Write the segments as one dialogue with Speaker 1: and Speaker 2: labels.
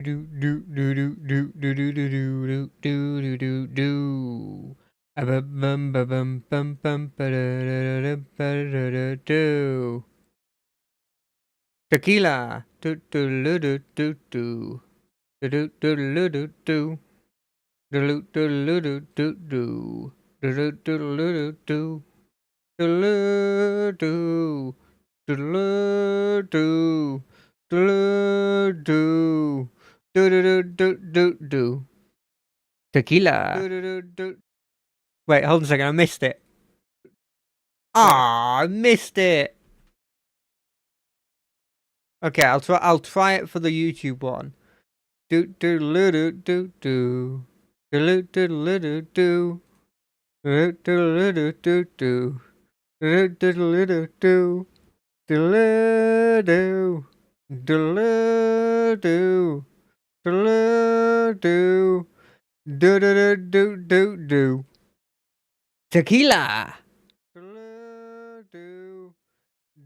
Speaker 1: Do do do do do do do do do do do do do. Bum bum bum bum bum do. Tequila. Do do do do do do. Do do do do do do. Do do do do do do. Do do do do do. Do do do do do do. Do do do do do do. Tequila. Do do do do. Wait, hold on a second. I missed it. Ah, I missed it. Okay, I'll try it for the YouTube one. Do do do do do do. Do do do do do. Do do do do do. Do do do do do. Do do. Do do. Do do. Do do do do do. Tequila. Do do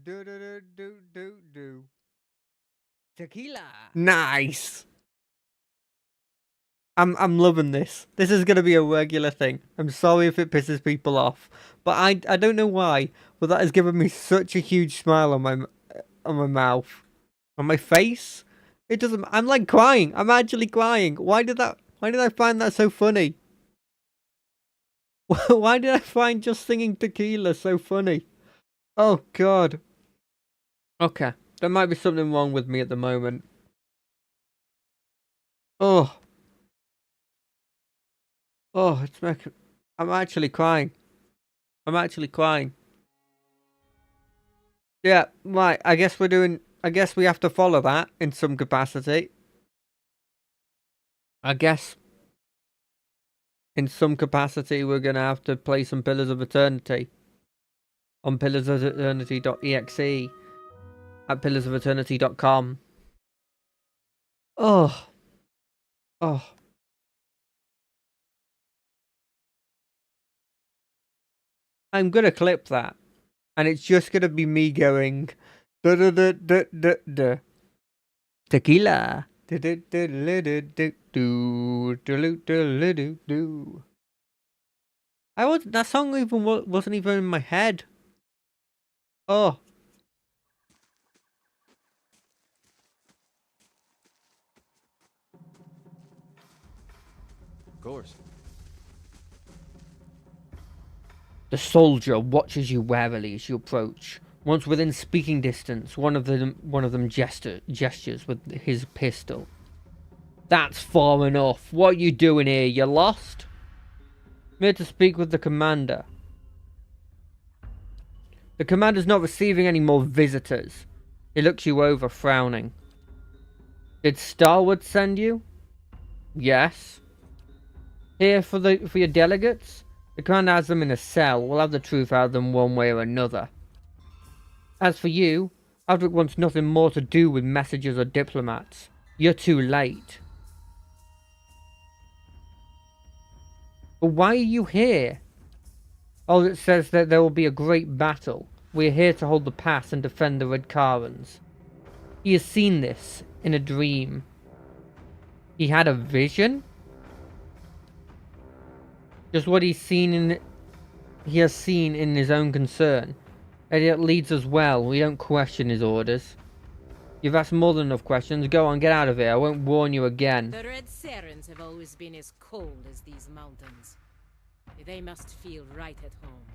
Speaker 1: do do do do do. Tequila. Nice. I'm loving this. This is gonna be a regular thing. I'm sorry if it pisses people off, but I don't know why, but that has given me such a huge smile on my mouth, on my face. It doesn't. I'm like crying. I'm actually crying. Why did I find that so funny? Why did I find just singing tequila so funny? Oh God. Okay, there might be something wrong with me at the moment. Oh. Oh, it's making. I'm actually crying. I'm actually crying. Yeah, right. I guess we have to follow that in some capacity. I guess in some capacity we're gonna have to play some Pillars of Eternity on pillarsofeternity.exe at pillarsofeternity.com. Oh. Oh. I'm gonna clip that. And it's just gonna be me going da da da da da da. Tequila. Do do do do do do do do do do. That song even wasn't even in my head. Oh.
Speaker 2: Of course.
Speaker 1: The soldier watches you warily as you approach. Once within speaking distance, one of them gestures with his pistol. That's far enough. What are you doing here? You lost? I'm here to speak with the commander. The commander's not receiving any more visitors. He looks you over, frowning. Did Starwood send you? Yes. Here for your delegates? The commander has them in a cell. We'll have the truth out of them one way or another. As for you, Aldrich wants nothing more to do with messengers or diplomats. You're too late. But why are you here? Aldrich says that there will be a great battle. We are here to hold the pass and defend the Redcarans. He has seen this in a dream. He had a vision? Just what he has seen in his own concern. Elliot leads us well. We don't question his orders. You've asked more than enough questions. Go on, get out of here. I won't warn you again.
Speaker 3: The Red Serens have always been as cold as these mountains. They must feel right at home.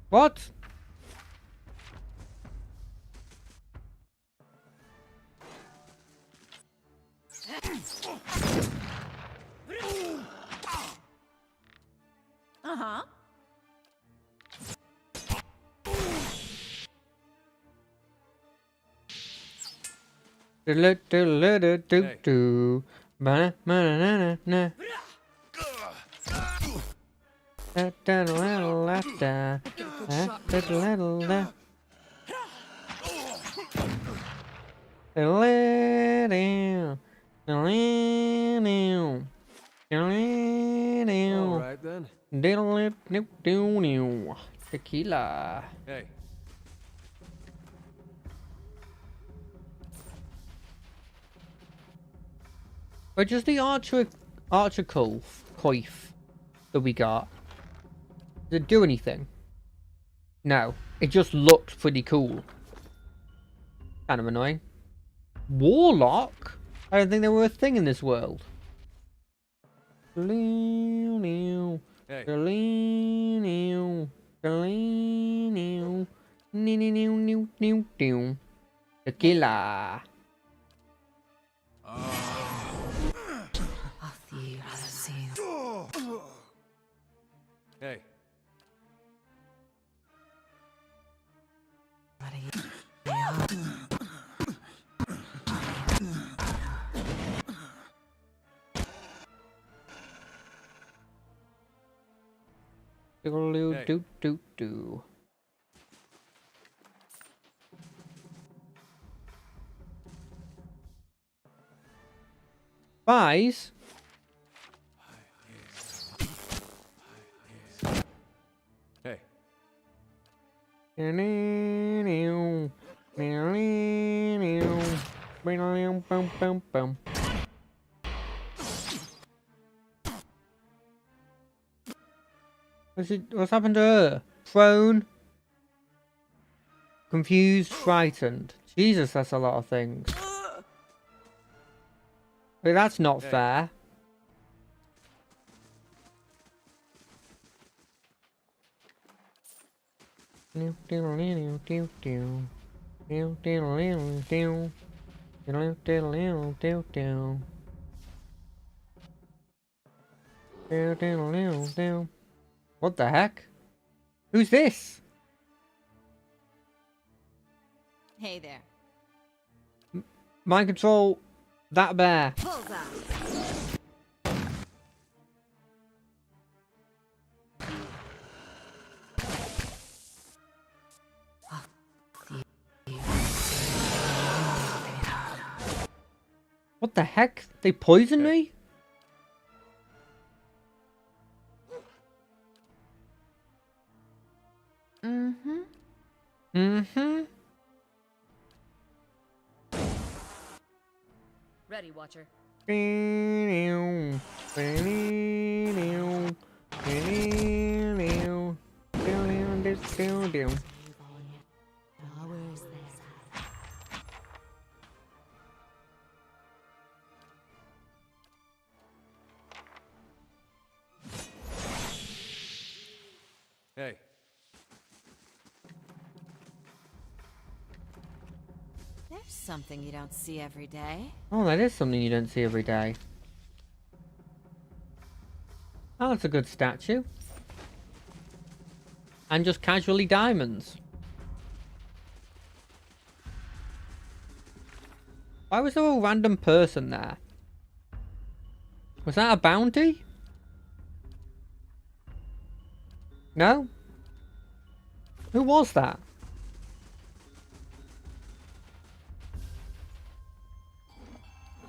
Speaker 1: What?
Speaker 3: Uh-huh.
Speaker 2: All right then.
Speaker 1: Tequila.
Speaker 2: Hey.
Speaker 1: But just the archer coif that we got. Did it do anything? No. It just looked pretty cool. Kind of annoying. Warlock? I don't think they were a thing in this world.
Speaker 2: Hey.
Speaker 1: Tequila.
Speaker 2: Hey.
Speaker 1: Do. Spies?
Speaker 2: Hey.
Speaker 1: What's happened to her? Prone? Confused, frightened. Jesus, that's a lot of things. Wait, that's not fair. What the heck? Who's this?
Speaker 4: Hey there.
Speaker 1: Mind control that bear.
Speaker 4: Bullseye.
Speaker 1: What the heck? They poisoned me?
Speaker 4: Mm-hmm.
Speaker 1: Mm-hmm.
Speaker 3: Ready, Watcher.
Speaker 2: Hey.
Speaker 4: There's something you don't see every day.
Speaker 1: Oh, that is something you don't see every day. Oh, that's a good statue. And just casually diamonds. Why was there a random person there? Was that a bounty? No? Who was that?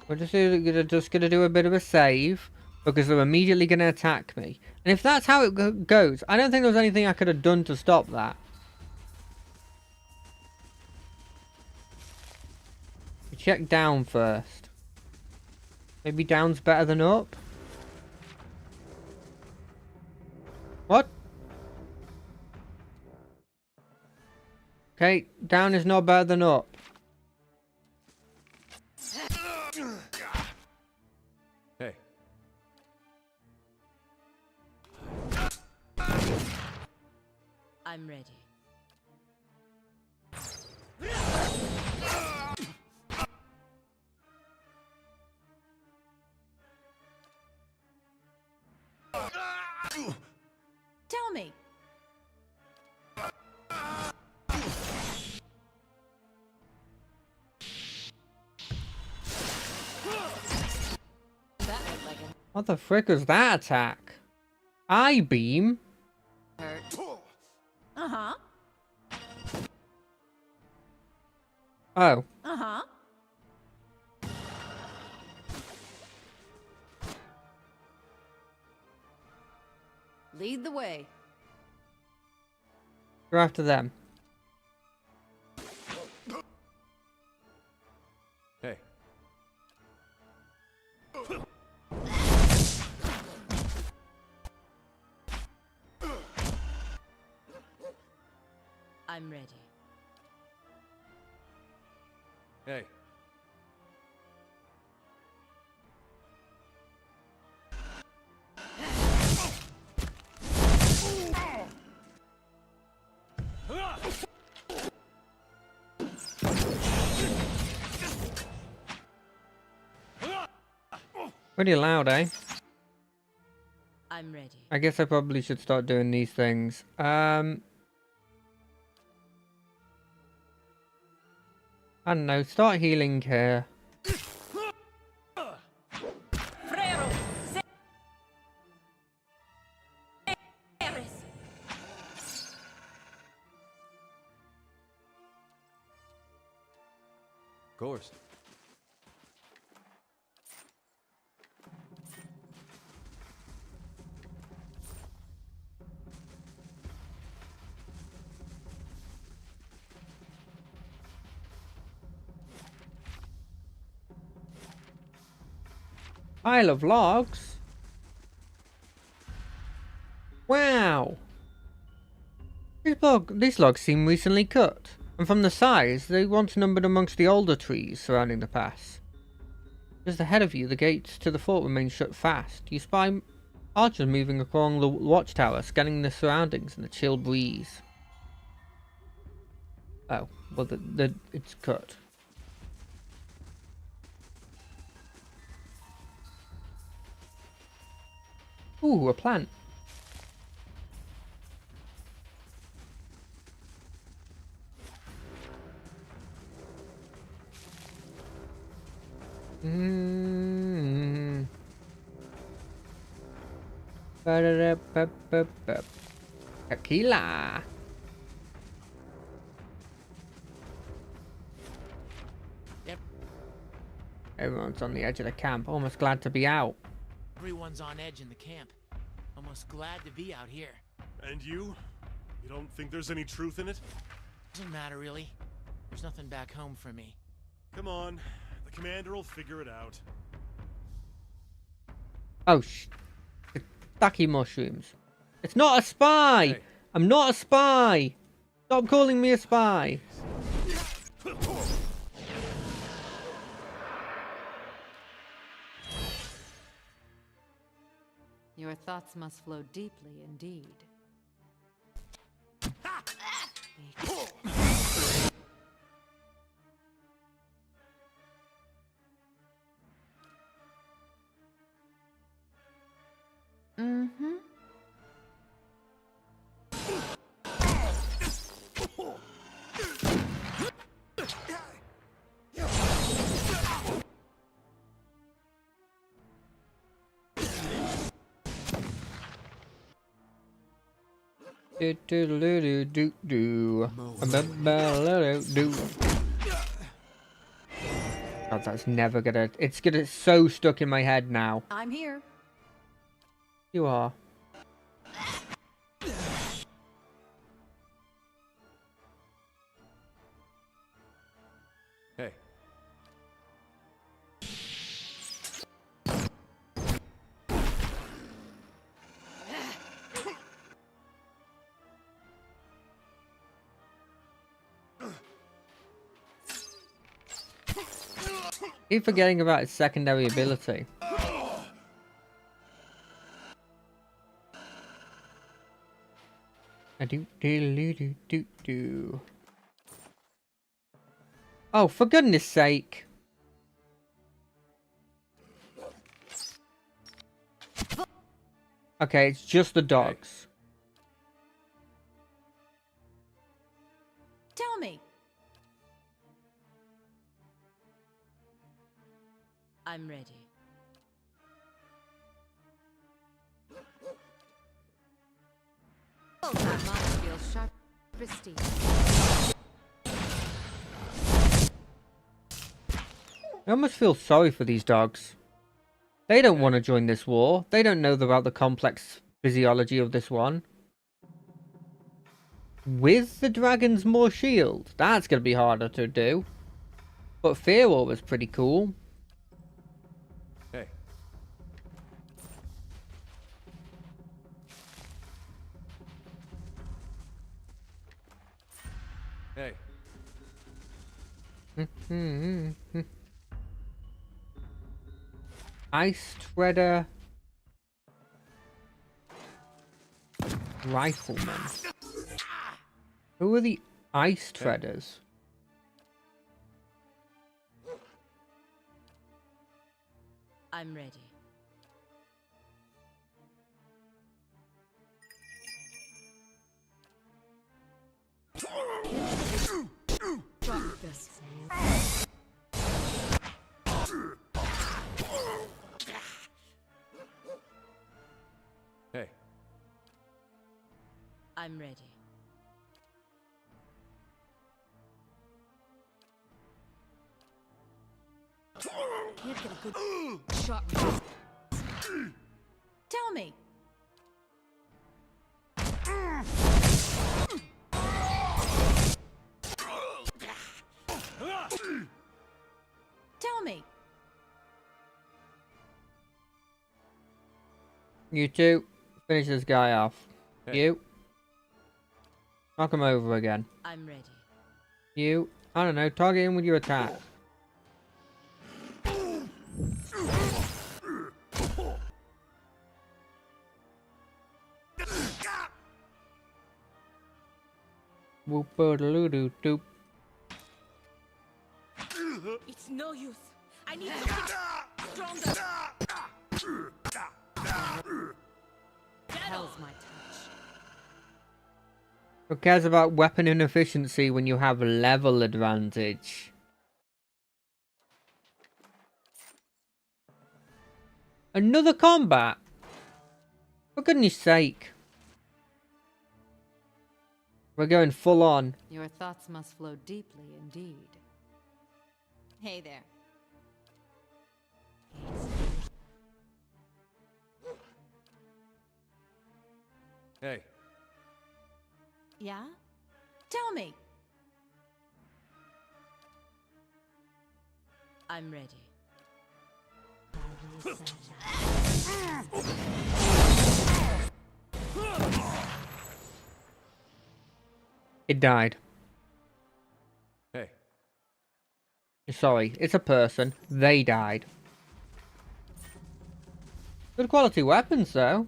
Speaker 1: We're just gonna do a bit of a save because they're immediately gonna attack me. And if that's how it goes, I don't think there was anything I could have done to stop that. We check down first. Maybe down's better than up. What? Okay, down is not better than up.
Speaker 2: Hey.
Speaker 3: I'm ready.
Speaker 4: Tell me.
Speaker 3: That looked like a
Speaker 1: What the frick was that attack? Eye beam?
Speaker 3: hurt.
Speaker 4: Uh-huh.
Speaker 1: Oh.
Speaker 4: Uh-huh.
Speaker 3: Lead
Speaker 4: Lead the way.
Speaker 1: Go after them.
Speaker 2: Hey.
Speaker 3: I'm ready.
Speaker 2: Hey.
Speaker 1: Pretty loud, eh?
Speaker 3: I'm ready.
Speaker 1: I guess I probably should start doing these things. I don't know, start healing here.
Speaker 2: Of course.
Speaker 1: Pile of logs? Wow! These logs seem recently cut, and from the size, they once numbered amongst the older trees surrounding the pass. Just ahead of you, the gates to the fort remain shut fast. You spy archers moving along the watchtower, scanning the surroundings in the chill breeze. Oh, well, it's cut. Ooh, a plant. Tequila.
Speaker 5: Yep.
Speaker 1: Everyone's on the edge of the camp, almost glad to be out.
Speaker 5: Everyone's on edge in the camp. Almost glad to be out here.
Speaker 6: And you? You don't think there's any truth in it?
Speaker 5: Doesn't matter, really. There's nothing back home for me.
Speaker 6: Come on. The commander will figure it out.
Speaker 1: Oh, the ducky mushrooms. It's not a spy!
Speaker 2: Hey.
Speaker 1: I'm not a spy! Stop calling me a spy!
Speaker 4: Your thoughts must flow deeply indeed. Mm-hmm.
Speaker 1: Do do do do do do. God, that's never gonna. It's gonna so stuck in my head now.
Speaker 4: I'm here.
Speaker 1: You are.
Speaker 2: Hey.
Speaker 1: Keep forgetting about its secondary ability. Do. Oh, for goodness sake. Okay, it's just the dogs.
Speaker 4: Tell me.
Speaker 3: I'm ready.
Speaker 4: Oh, that must feel sharp, pristine.
Speaker 1: I almost feel sorry for these dogs. They don't want to join this war. They don't know about the complex physiology of this one. With the dragons more shield, that's going to be harder to do. But Fear War was pretty cool.
Speaker 2: Hey. Hey.
Speaker 1: Ice Treader Rifleman. Who are the Ice Treaders?
Speaker 3: I'm ready. Drop this.
Speaker 2: Hey.
Speaker 3: I'm ready. Can't get a good shot. Tell me. Tell me.
Speaker 1: You two, finish this guy off.
Speaker 2: Hey.
Speaker 1: You. Knock him over again.
Speaker 3: I'm ready.
Speaker 1: You, I don't know, target him with your attack. Whoop-a-doo-doo-doop.
Speaker 3: It's no use. I need something stronger. Hell's my touch.
Speaker 1: Who cares about weapon inefficiency when you have level advantage? Another combat? For goodness sake. We're going full on.
Speaker 4: Your thoughts must flow deeply indeed. Hey there.
Speaker 2: Hey.
Speaker 3: Yeah? Tell me. I'm ready.
Speaker 1: It died.
Speaker 2: Hey.
Speaker 1: Sorry, it's a person. They died. Good quality weapons, though.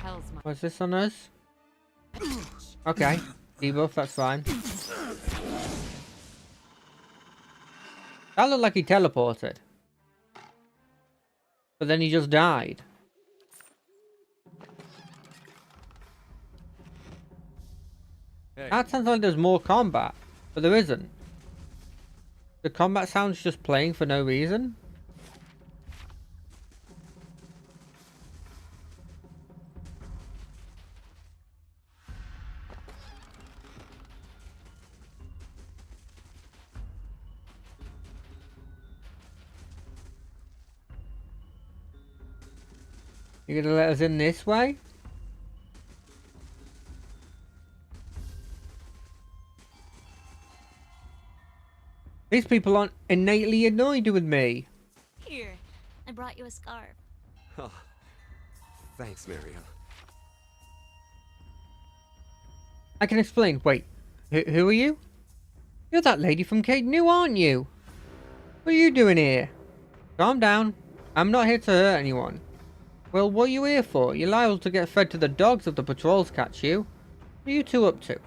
Speaker 4: Hell's my
Speaker 1: What's this on us? Okay, debuff, that's fine. That looked like he teleported. But then he just died.
Speaker 2: Hey.
Speaker 1: That sounds like there's more combat, but there isn't. The combat sounds just playing for no reason. You gonna let us in this way? These people aren't innately annoyed with me.
Speaker 7: Here, I brought you a scarf.
Speaker 8: Oh, thanks, Mario.
Speaker 1: I can explain. Wait, who are you? You're that lady from Kate New, aren't you? What are you doing here? Calm down. I'm not here to hurt anyone. Well, what are you here for? You're liable to get fed to the dogs if the patrols catch you. What are you two up to?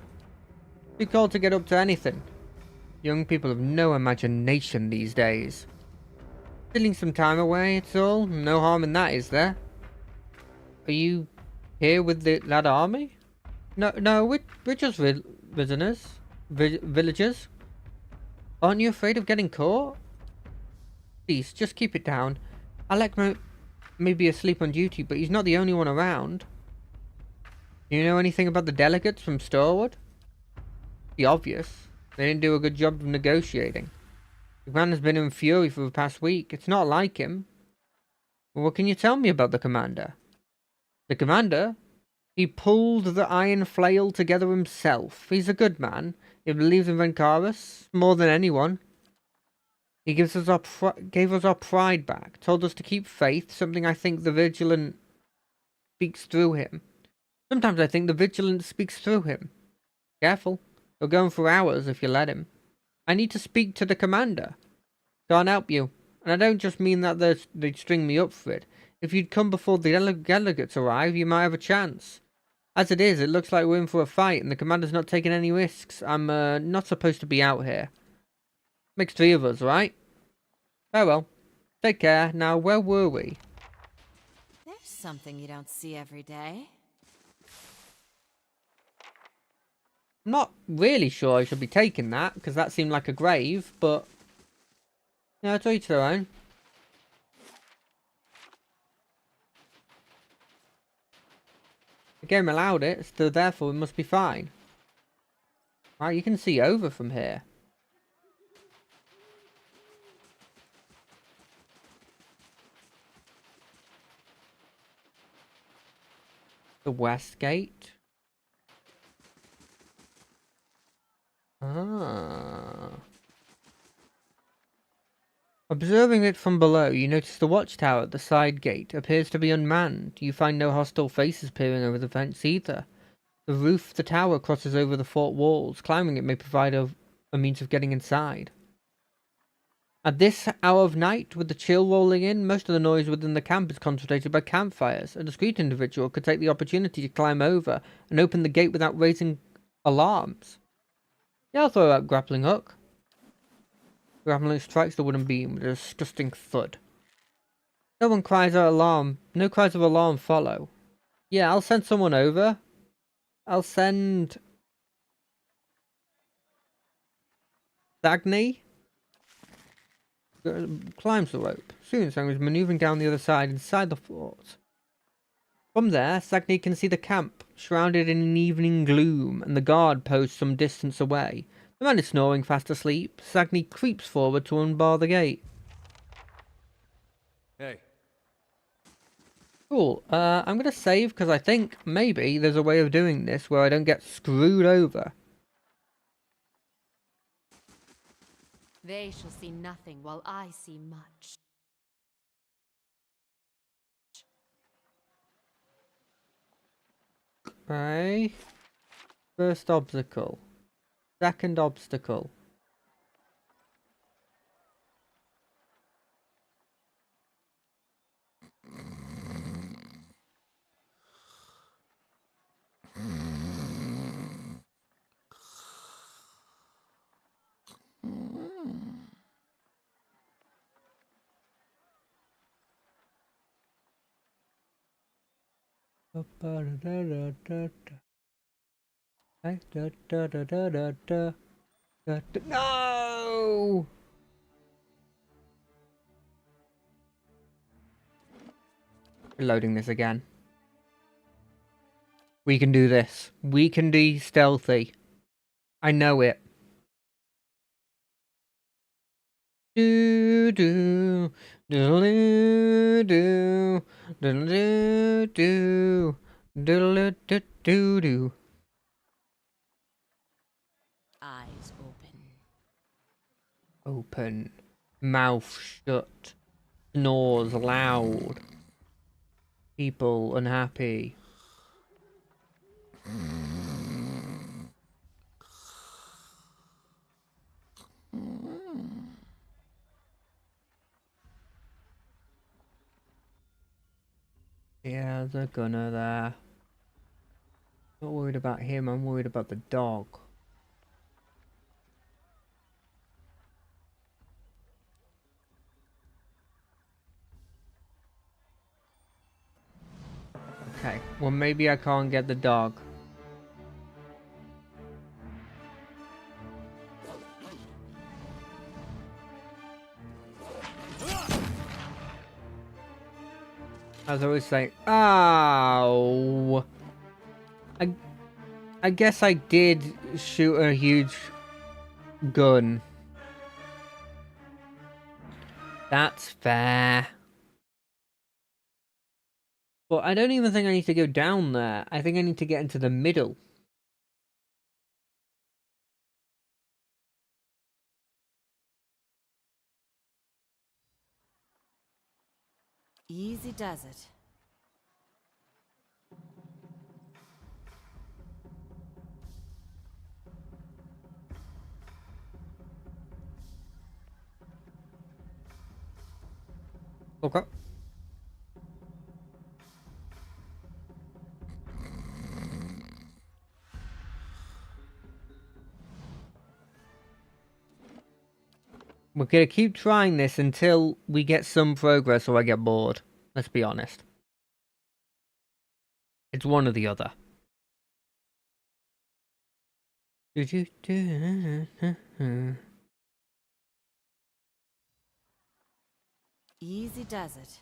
Speaker 1: Too cold to get up to anything. Young people have no imagination these days. Stealing some time away, it's all. No harm in that, is there? Are you here with that army? No, we're just visitors. Villagers. Aren't you afraid of getting caught? Please, just keep it down. Alec may be asleep on duty, but he's not the only one around. Do you know anything about the delegates from Starwood? The obvious. They didn't do a good job of negotiating. The man has been in fury for the past week. It's not like him. Well, what can you tell me about the commander? The commander? He pulled the iron flail together himself. He's a good man. He believes in Venkarus more than anyone. He gave us our pride back, told us to keep faith, something I think the Vigilant speaks through him. Sometimes I think the Vigilant speaks through him. Careful. He'll go on for hours if you let him. I need to speak to the commander. Can't help you. And I don't just mean that they'd string me up for it. If you'd come before the delegates arrive, you might have a chance. As it is, it looks like we're in for a fight, and the commander's not taking any risks. I'm not supposed to be out here. Makes 3 of us, right? Oh well. Take care. Now, where were we?
Speaker 4: There's something you don't see every day.
Speaker 1: I'm not really sure I should be taking that, because that seemed like a grave, but... yeah, to each their own. The game allowed it, so therefore it must be fine. Right, you can see over from here. The west gate. Ah. Observing it from below, you notice the watchtower at the side gate appears to be unmanned. You find no hostile faces peering over the fence either. The roof of the tower crosses over the fort walls. Climbing it may provide a means of getting inside. At this hour of night, with the chill rolling in, most of the noise within the camp is concentrated by campfires. A discreet individual could take the opportunity to climb over and open the gate without raising alarms. Yeah, I'll throw out grappling hook. Grappling hook strikes the wooden beam with a disgusting thud. No one cries out alarm. No cries of alarm follow. Yeah, I'll send someone over. I'll send... Dagny? Climbs the rope. Soon Sang is maneuvering down the other side inside the fort. From there, Sagni can see the camp, shrouded in an evening gloom, and the guard posted some distance away. The man is snoring fast asleep. Sagni creeps forward to unbar the gate.
Speaker 2: Hey.
Speaker 1: Cool. I'm going to save because I think maybe there's a way of doing this where I don't get screwed over.
Speaker 4: They shall see nothing while I see much.
Speaker 1: Okay. First obstacle. Second obstacle. No! Reloading this again. We can do this. We can be stealthy. I know it. Do do do do do do do do do do do.
Speaker 3: Eyes open.
Speaker 1: Open, mouth shut, snores loud. People unhappy. Yeah, there's a gunner there. Not worried about him, I'm worried about the dog. Okay, well maybe I can't get the dog. As I always say, ow! I guess I did shoot a huge gun. That's fair. But I don't even think I need to go down there. I think I need to get into the middle.
Speaker 4: Easy does it.
Speaker 1: Okay. We're gonna keep trying this until we get some progress or I get bored. Let's be honest. It's one or the other.
Speaker 4: Easy does it.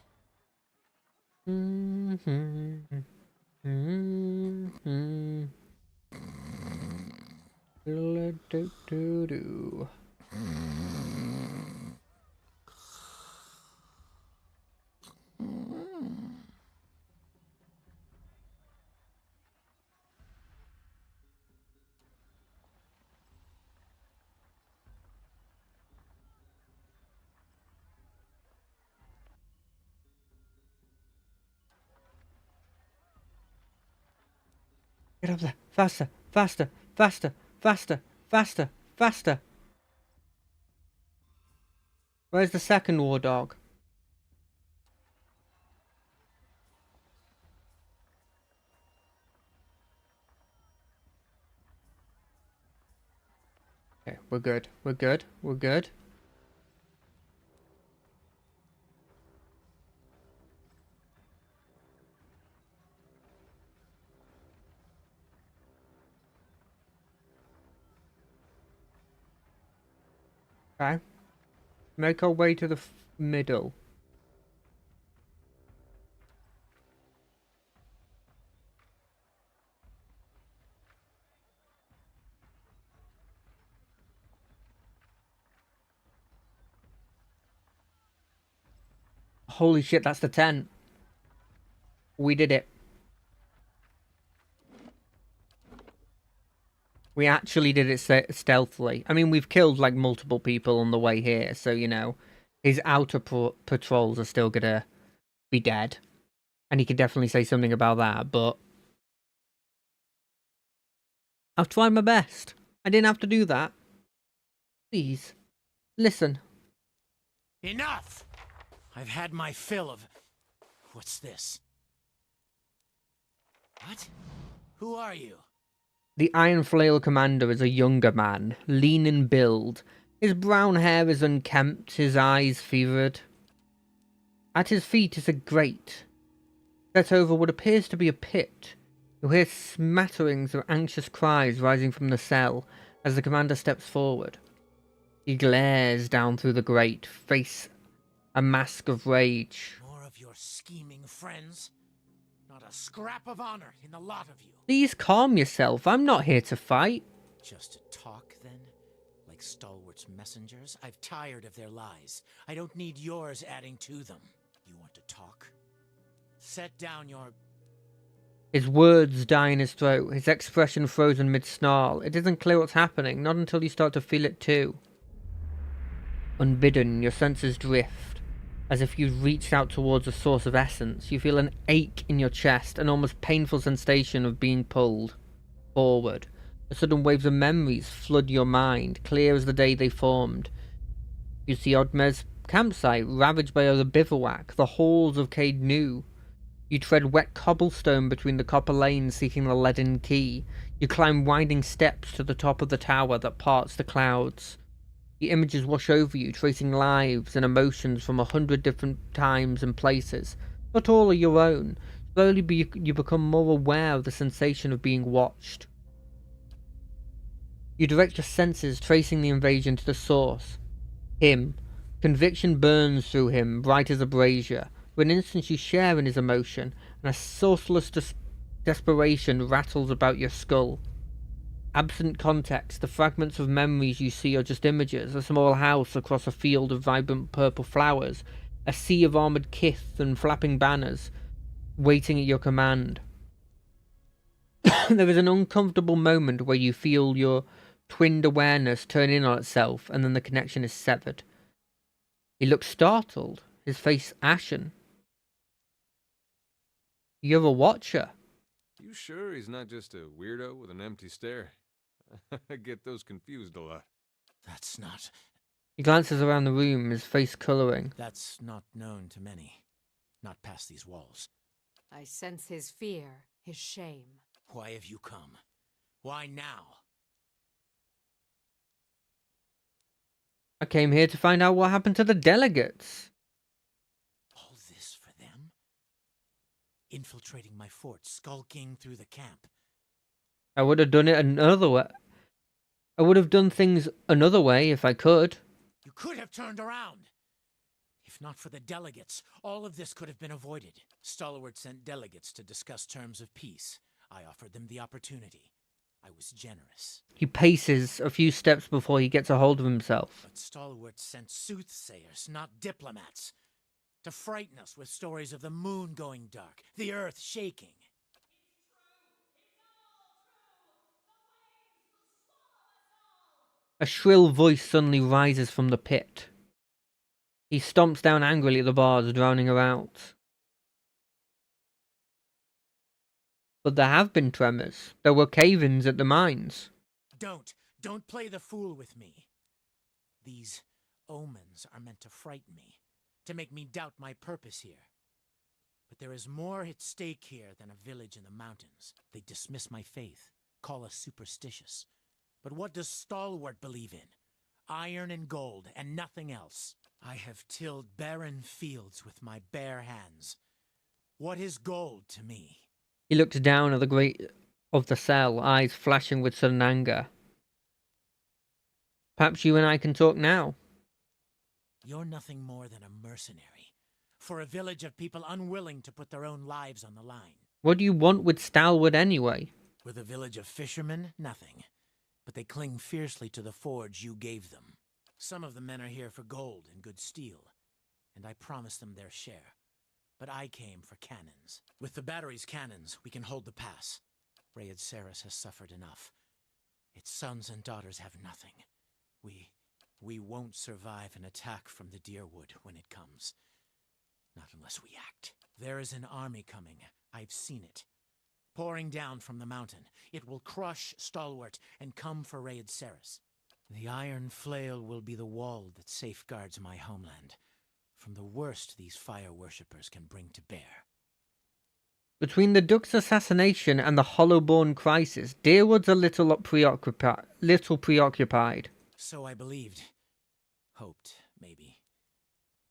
Speaker 1: Get up there. Faster, faster, faster, faster, faster, faster. Where's the second war dog? Okay, we're good. We're good. We're good. Okay. Make our way to the middle. Holy shit, that's the tent. We did it. We actually did it stealthily. I mean, we've killed like multiple people on the way here, so you know, his outer patrols are still gonna be dead. And he could definitely say something about that, but I've tried my best. I didn't have to do that. Please, listen.
Speaker 5: Enough! I've had my fill of... What's this? What? Who are you?
Speaker 1: The Iron Flail Commander is a younger man, lean in build. His brown hair is unkempt, his eyes fevered. At his feet is a grate, set over what appears to be a pit. You hear smatterings of anxious cries rising from the cell as the commander steps forward. He glares down through the grate, face a mask of rage.
Speaker 5: More of your scheming friends? Not a scrap of honor in the lot of you.
Speaker 1: Please calm yourself, I'm not here to fight.
Speaker 5: Just to talk, then? Like stalwart's messengers? I've tired of their lies. I don't need yours adding to them. You want to talk? Set down your...
Speaker 1: His words die in his throat, his expression frozen mid-snarl. It isn't clear what's happening, not until you start to feel it too. Unbidden, your senses drift, as if you've reached out towards a source of essence. You feel an ache in your chest, an almost painful sensation of being pulled forward. The sudden waves of memories flood your mind, clear as the day they formed. You see Odmer's campsite, ravaged by other bivouac, the halls of Cade New. You tread wet cobblestone between the copper lanes seeking the leaden key. You climb winding steps to the top of the tower that parts the clouds. The images wash over you, tracing lives and emotions from 100 different times and places, but all are your own. Slowly you become more aware of the sensation of being watched. You direct your senses, tracing the invasion to the source. Him. Conviction burns through him, bright as a brazier. For an instant you share in his emotion, and a sourceless desperation rattles about your skull. Absent context, the fragments of memories you see are just images. A small house across a field of vibrant purple flowers. A sea of armoured kith and flapping banners, waiting at your command. There is an uncomfortable moment where you feel your twinned awareness turn in on itself, and then the connection is severed. He looks startled, his face ashen. You're a watcher.
Speaker 2: You sure he's not just a weirdo with an empty stare? I get those confused a lot.
Speaker 5: That's not...
Speaker 1: He glances around the room, his face colouring.
Speaker 5: That's not known to many. Not past these walls.
Speaker 3: I sense his fear, his shame.
Speaker 5: Why have you come? Why now?
Speaker 1: I came here to find out what happened to the delegates.
Speaker 5: All this for them? Infiltrating my fort, skulking through the camp.
Speaker 1: I would have done it another way. I would have done things another way if I could.
Speaker 5: You could have turned around! If not for the delegates, all of this could have been avoided. Stalwart sent delegates to discuss terms of peace. I offered them the opportunity. I was generous.
Speaker 1: He paces a few steps before he gets a hold of himself.
Speaker 5: But Stalwart sent soothsayers, not diplomats, to frighten us with stories of the moon going dark, the earth shaking.
Speaker 1: A shrill voice suddenly rises from the pit. He stomps down angrily at the bars, drowning her out. But there have been tremors. There were cave-ins at the mines.
Speaker 5: Don't play the fool with me. These omens are meant to frighten me, to make me doubt my purpose here. But there is more at stake here than a village in the mountains. They dismiss my faith, call us superstitious. But what does Stalwart believe in? Iron and gold, and nothing else. I have tilled barren fields with my bare hands. What is gold to me?
Speaker 1: He looks down at the grate of the cell, eyes flashing with sudden anger. Perhaps you and I can talk now.
Speaker 5: You're nothing more than a mercenary, for a village of people unwilling to put their own lives on the line.
Speaker 1: What do you want with Stalwart anyway?
Speaker 5: With a village of fishermen, nothing. But they cling fiercely to the forge you gave them. Some of the men are here for gold and good steel, and I promised them their share. But I came for cannons. With the battery's cannons, we can hold the pass. Rayed Saris has suffered enough. Its sons and daughters have nothing. We won't survive an attack from the Deerwood when it comes. Not unless we act. There is an army coming. I've seen it. Pouring down from the mountain. It will crush Stalwart and come for Rayed Saris. The iron flail will be the wall that safeguards my homeland from the worst these fire worshippers can bring to bear.
Speaker 1: Between the Duke's assassination and the Hollowborn crisis, Deerwood's a little preoccupied.
Speaker 5: So I believed. Hoped, maybe.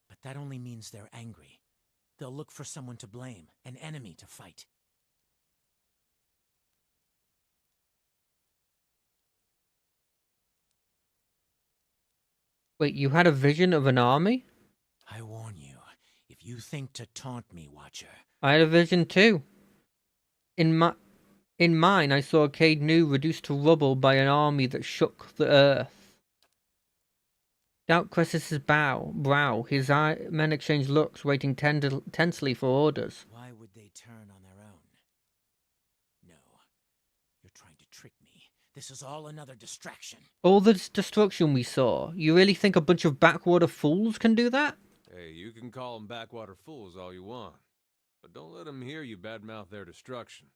Speaker 5: But that only means they're angry. They'll look for someone to blame, an enemy to fight.
Speaker 1: Wait, you had a vision of an army?
Speaker 5: I warn you, if you think to taunt me, Watcher...
Speaker 1: I had a vision too. In mine, I saw Cade New reduced to rubble by an army that shook the earth. Doubt crosses his brow. His men exchange looks, waiting tensely for orders.
Speaker 5: Why would they turn on their own? No. You're trying to trick me. This is all another distraction.
Speaker 1: All this destruction we saw, you really think a bunch of backwater fools can do that?
Speaker 2: Hey, you can call them backwater fools all you want, but don't let them hear you badmouth their destruction.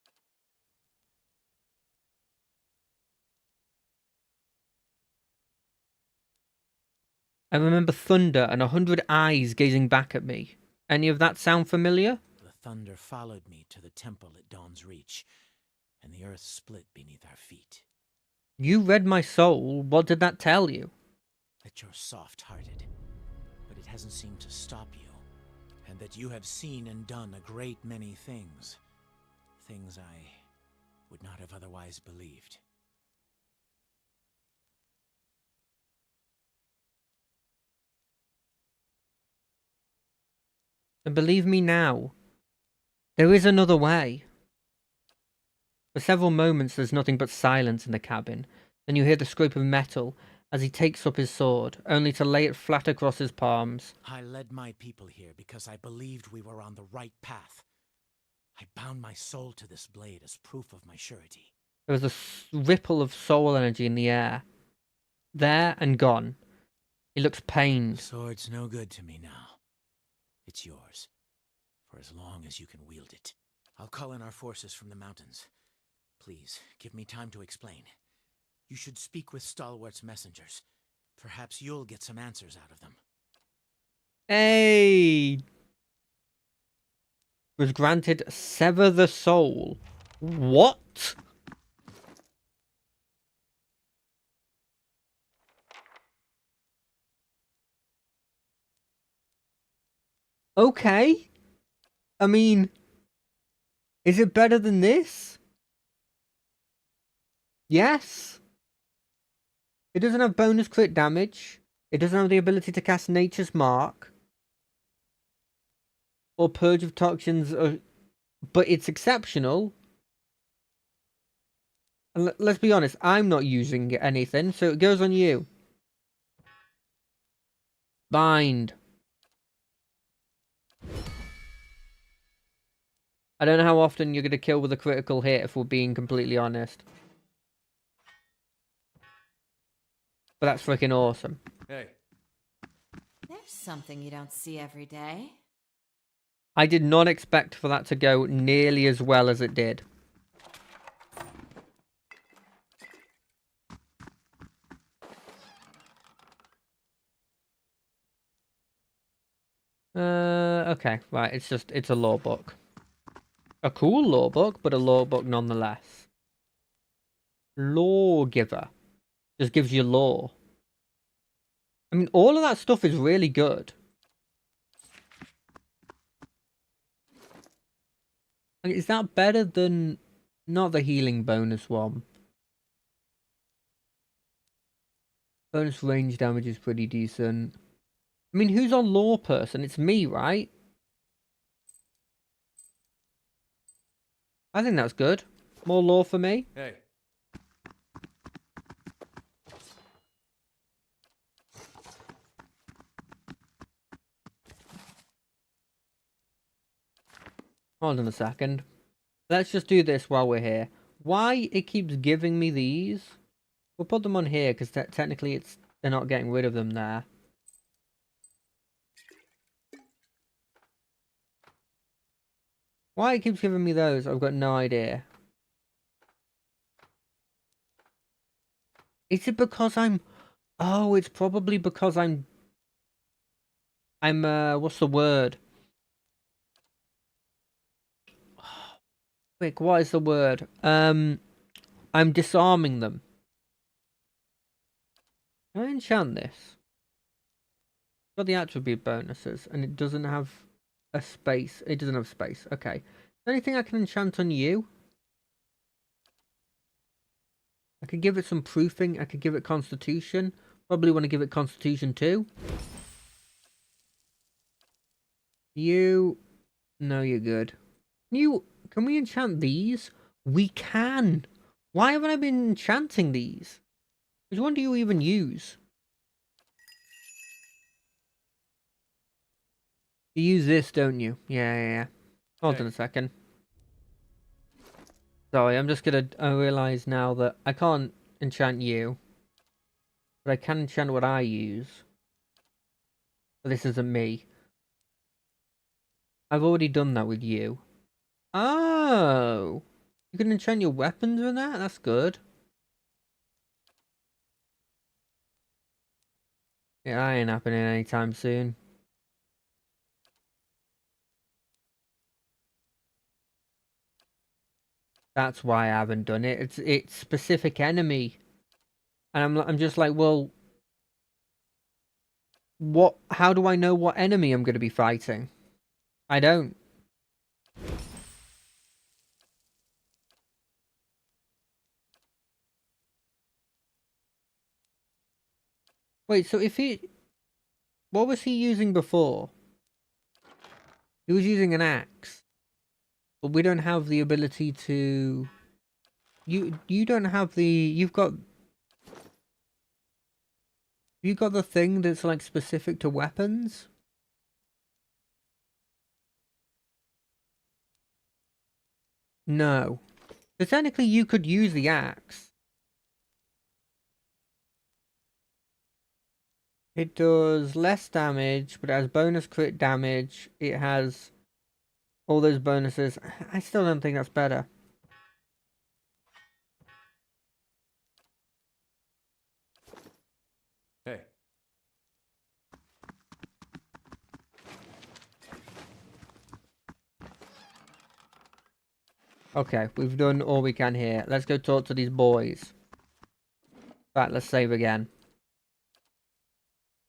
Speaker 1: I remember thunder and 100 eyes gazing back at me. Any of that sound familiar?
Speaker 5: The thunder followed me to the temple at Dawn's Reach, and the earth split beneath our feet.
Speaker 1: You read my soul. What did that tell you?
Speaker 5: That you're soft-hearted, but it hasn't seemed to stop you. And that you have seen and done a great many things. Things I would not have otherwise believed.
Speaker 1: And believe me now, there is another way. For several moments there's nothing but silence in the cabin. Then you hear the scrape of metal as he takes up his sword, only to lay it flat across his palms.
Speaker 5: I led my people here because I believed we were on the right path. I bound my soul to this blade as proof of my surety.
Speaker 1: There was a ripple of soul energy in the air. There and gone. He looks
Speaker 5: The
Speaker 1: pained.
Speaker 5: sword's no good to me now. It's yours, for as long as you can wield it. I'll call in our forces from the mountains. Please, give me time to explain. You should speak with Stalwart's messengers. Perhaps you'll get some answers out of them.
Speaker 1: Hey! Was granted sever the soul. What? Okay. I mean, is it better than this? Yes. It doesn't have bonus crit damage. It doesn't have the ability to cast Nature's Mark. Or Purge of Toxins, but it's exceptional. And let's be honest, I'm not using anything, so it goes on you. Bind. I don't know how often you're going to kill with a critical hit, if we're being completely honest. But that's freaking awesome.
Speaker 2: Hey,
Speaker 4: There's something you don't see every day.
Speaker 1: I did not expect for that to go nearly as well as it did. Okay, right, it's a law book. A cool law book, but a law book nonetheless. Lawgiver. Just gives you law. I mean, all of that stuff is really good. Like, is that better than... Not the healing bonus one. Bonus range damage is pretty decent. I mean, who's on law person? It's me, right? I think that's good. More law for me.
Speaker 2: hey.
Speaker 1: Hold on a second. Let's just do this while we're here. Why it keeps giving me these? We'll put them on here because technically they're not getting rid of them there. Why it keeps giving me those, I've got no idea. Is it because I'm... Oh, it's probably because I'm... what's the word? Quick, what is the word? I'm disarming them. Can I enchant this? Got the attribute bonuses, and it doesn't have a space. It doesn't have space. Okay. Anything I can enchant on you? I could give it some proofing. I could give it Constitution. Probably want to give it Constitution too. You... No, you're good. Can we enchant these? We can! Why haven't I been enchanting these? Which one do you even use? You use this, don't you? Yeah. Hold on a second. Sorry, I'm just gonna... I realise now that I can't enchant you. But I can enchant what I use. But this isn't me. I've already done that with you. Oh! You can enchant your weapons with that? That's good. Yeah, that ain't happening anytime soon. That's why I haven't done it. It's specific enemy. And I'm just like, well... How do I know what enemy I'm going to be fighting? I don't. Wait, so if he... What was he using before? He was using an axe. But we don't have the ability to You don't have the... You got the thing that's like specific to weapons? No. So technically you could use the axe. It does less damage, but it has bonus crit damage. It has all those bonuses. I still don't think that's better.
Speaker 2: Hey.
Speaker 1: Okay, we've done all we can here. Let's go talk to these boys. Right, let's save again.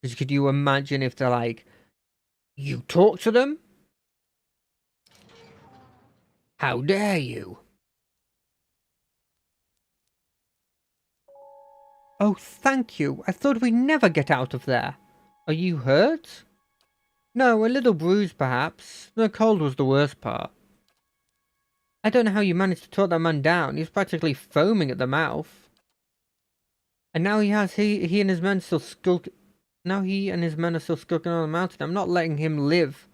Speaker 1: Because could you imagine if they're like, you talk to them? How dare you? Oh, thank you. I thought we'd never get out of there. Are you hurt? No, a little bruised, perhaps. The cold was the worst part. I don't know how you managed to talk that man down. He was practically foaming at the mouth. And now he and his men still skulk. Now he and his men are still skulking on the mountain. I'm not letting him live.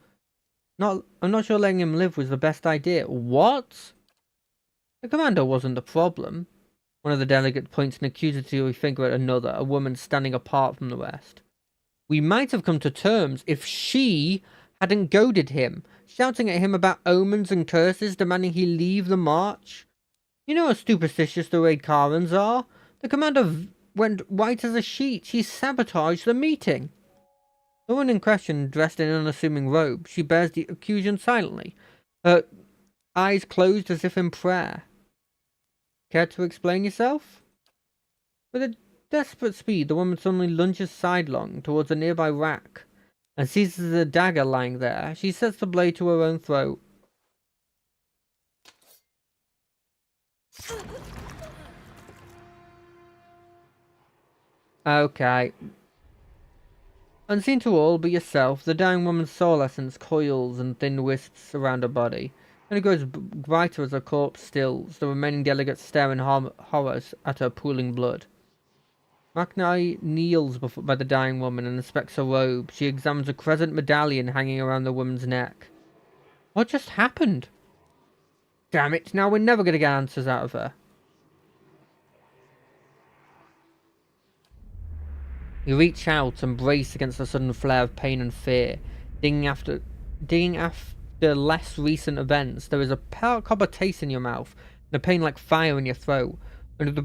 Speaker 1: I'm not sure letting him live was the best idea. What? The commander wasn't the problem. One of the delegates points an accusatory finger at another, a woman standing apart from the rest. We might have come to terms if she hadn't goaded him, shouting at him about omens and curses, demanding he leave the march. You know how superstitious the Raycarans are. The commander went white as a sheet. She sabotaged the meeting. The woman in question, dressed in an unassuming robe, she bears the accusation silently, her eyes closed as if in prayer. Care to explain yourself? With a desperate speed, the woman suddenly lunges sidelong towards a nearby rack and seizes a dagger lying there. She sets the blade to her own throat. Okay. Unseen to all but yourself, the dying woman's soul essence coils in thin wisps around her body, and it grows brighter as her corpse stills. The remaining delegates stare in horror at her pooling blood. Maknai kneels by the dying woman and inspects her robe. She examines a crescent medallion hanging around the woman's neck. What just happened? Damn it, now we're never going to get answers out of her. You reach out and brace against a sudden flare of pain and fear. Digging after less recent events, there is a copper taste in your mouth, and a pain like fire in your throat. Under the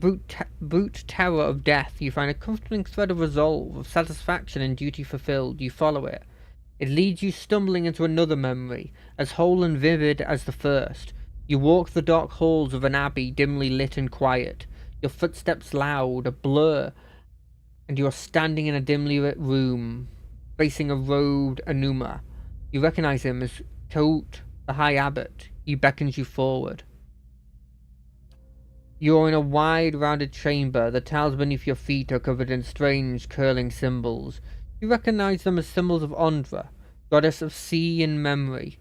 Speaker 1: brute terror of death, you find a comforting thread of resolve, of satisfaction and duty fulfilled. You follow it. It leads you stumbling into another memory, as whole and vivid as the first. You walk the dark halls of an abbey, dimly lit and quiet, your footsteps loud, a blur, and you are standing in a dimly lit room, facing a robed Enuma. You recognize him as Kaut, the High Abbot. He beckons you forward. You are in a wide, rounded chamber. The tiles beneath your feet are covered in strange, curling symbols. You recognize them as symbols of Ondra, goddess of sea and memory.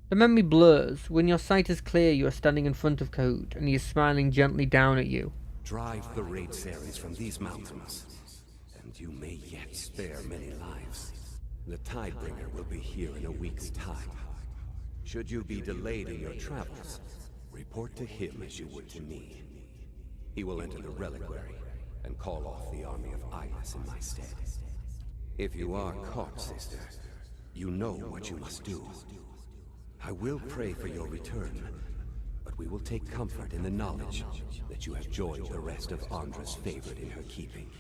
Speaker 1: The memory blurs. When your sight is clear, you are standing in front of Kaut, and he is smiling gently down at you.
Speaker 8: Drive the raid Sarens from these mountains, and you may yet spare many lives. The Tidebringer will be here in a week's time. Should you be delayed in your travels, report to him as you would to me. He will enter the reliquary and call off the army of Eyeless in my stead. If you are caught, sister, you know what you must do. I will pray for your return, but we will take comfort in the knowledge that you have joined the rest of Ondra's favorite in her keeping.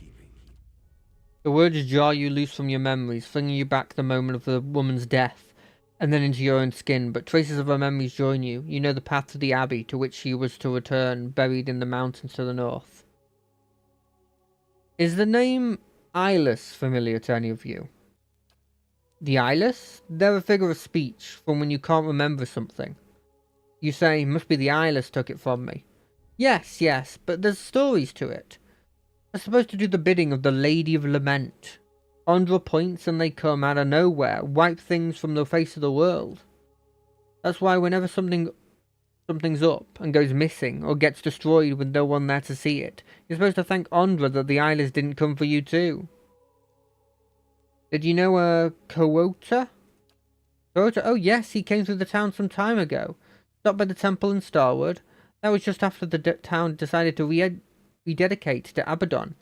Speaker 1: The words jar you loose from your memories, flinging you back the moment of the woman's death, and then into your own skin, but traces of her memories join you. You know the path to the abbey to which she was to return, buried in the mountains to the north. Is the name Eyeless familiar to any of you? The Eyeless? They're a figure of speech from when you can't remember something. You say, must be the Eyeless took it from me. Yes, but there's stories to it. They're supposed to do the bidding of the Lady of Lament. Ondra points and they come out of nowhere, wipe things from the face of the world. That's why whenever something something's up and goes missing or gets destroyed with no one there to see it, you're supposed to thank Ondra that the Eyeless didn't come for you too. Did you know Kowota? Kowota? Oh yes, he came through the town some time ago. Stopped by the temple in Starwood. That was just after the town decided to rededicate to Abaddon.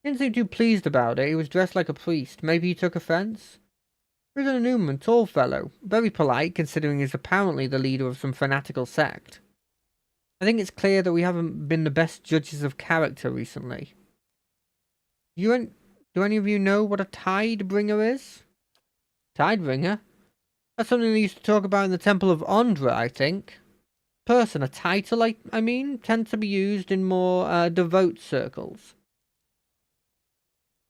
Speaker 1: Didn't seem too pleased about it. He was dressed like a priest. Maybe he took offense? Prisoner Newman, tall fellow. Very polite, considering he's apparently the leader of some fanatical sect. I think it's clear that we haven't been the best judges of character recently. Do any of you know what a Tidebringer is? Tidebringer? That's something they used to talk about in the Temple of Ondra, I think. Person, a title, I mean, tends to be used in more devout circles.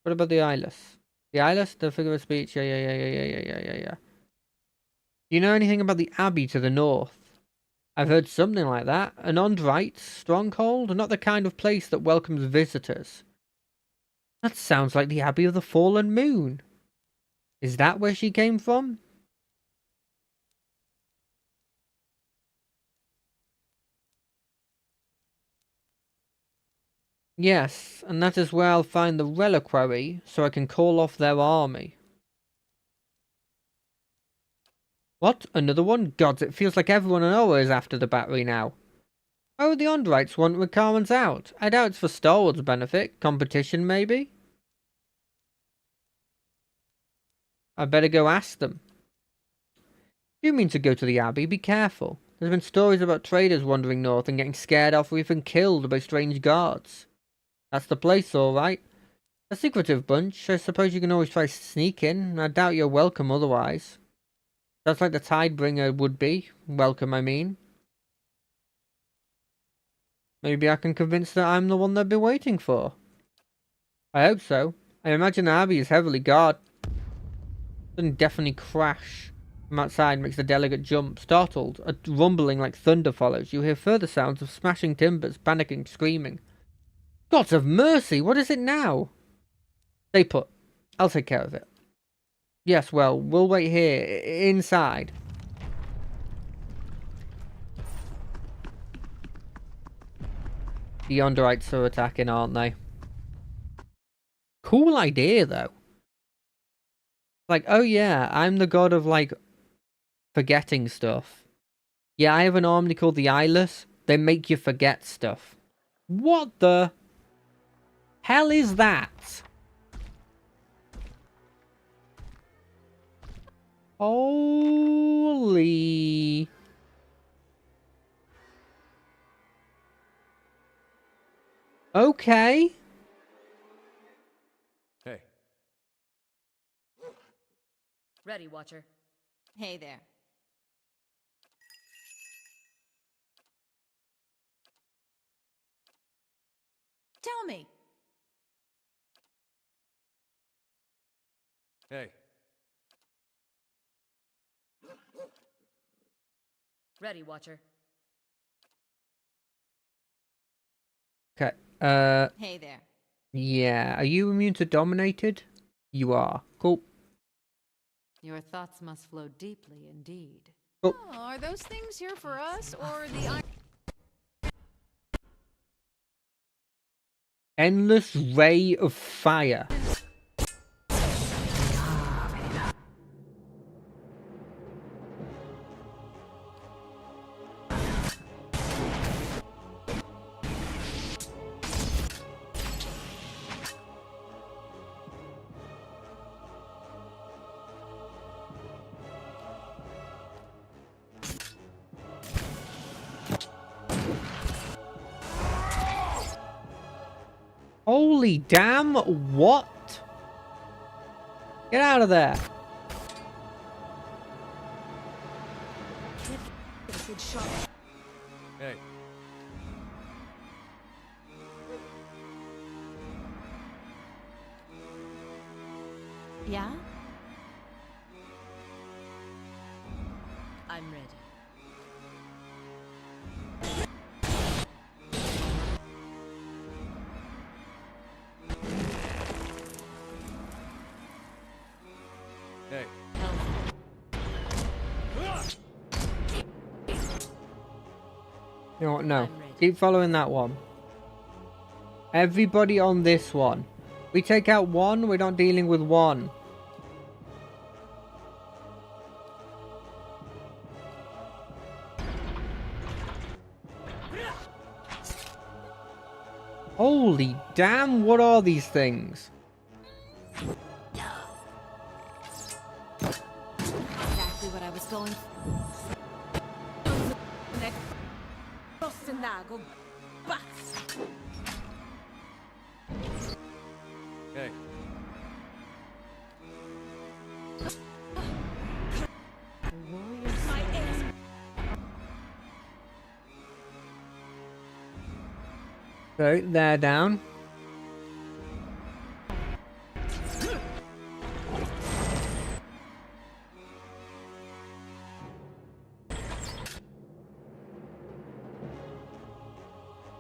Speaker 1: What about the Eyeless? The Eyeless, the figure of speech, yeah. Do you know anything about the Abbey to the north? I've heard something like that. An Ondrite stronghold? Not the kind of place that welcomes visitors. That sounds like the Abbey of the Fallen Moon. Is that where she came from? Yes, and that is where I'll find the reliquary, so I can call off their army. What? Another one? Gods, it feels like everyone in Oa is after the battery now. Oh, the Ondrites want Ricarman's out. I doubt it's for Starwood's benefit. Competition, maybe? I better go ask them. If you mean to go to the Abbey, be careful. There's been stories about traders wandering north and getting scared off or even killed by strange guards. That's the place, all right. A secretive bunch. I suppose you can always try sneak in. I doubt you're welcome otherwise. That's like the Tidebringer would be. Welcome, I mean. Maybe I can convince that I'm the one they've been waiting for. I hope so. I imagine the Abbey is heavily guarded. Sudden deafening crash from outside makes the delegate jump. Startled, a rumbling like thunder follows. You hear further sounds of smashing timbers, panicking, screaming. Gods of mercy, what is it now? Stay put. I'll take care of it. Yes, well, we'll wait here, inside. The Ondrites are attacking, aren't they? Cool idea, though. Like, oh yeah, I'm the god of, like, forgetting stuff. Yeah, I have an army called the Eyeless. They make you forget stuff. What the hell is that? Holy... Okay.
Speaker 2: Hey.
Speaker 3: Ready, Watcher.
Speaker 4: Hey there. Tell me.
Speaker 2: Hey.
Speaker 3: Ready, Watcher.
Speaker 1: Okay.
Speaker 4: Hey there.
Speaker 1: Yeah. Are you immune to Dominated? You are. Cool.
Speaker 4: Your thoughts must flow deeply indeed.
Speaker 1: Cool.
Speaker 9: Oh, are those things here for us, or the...
Speaker 1: Endless Ray of Fire. Holy damn, what? Get out of there.
Speaker 2: Hey.
Speaker 4: Yeah?
Speaker 3: I'm ready.
Speaker 2: Hey.
Speaker 1: You know what? No.
Speaker 3: I'm ready.
Speaker 1: Keep following that one. Everybody on this one. We take out one, we're not dealing with one. Holy damn, what are these things?
Speaker 4: Exactly what I was going for.
Speaker 2: Hey.
Speaker 1: So, they're down.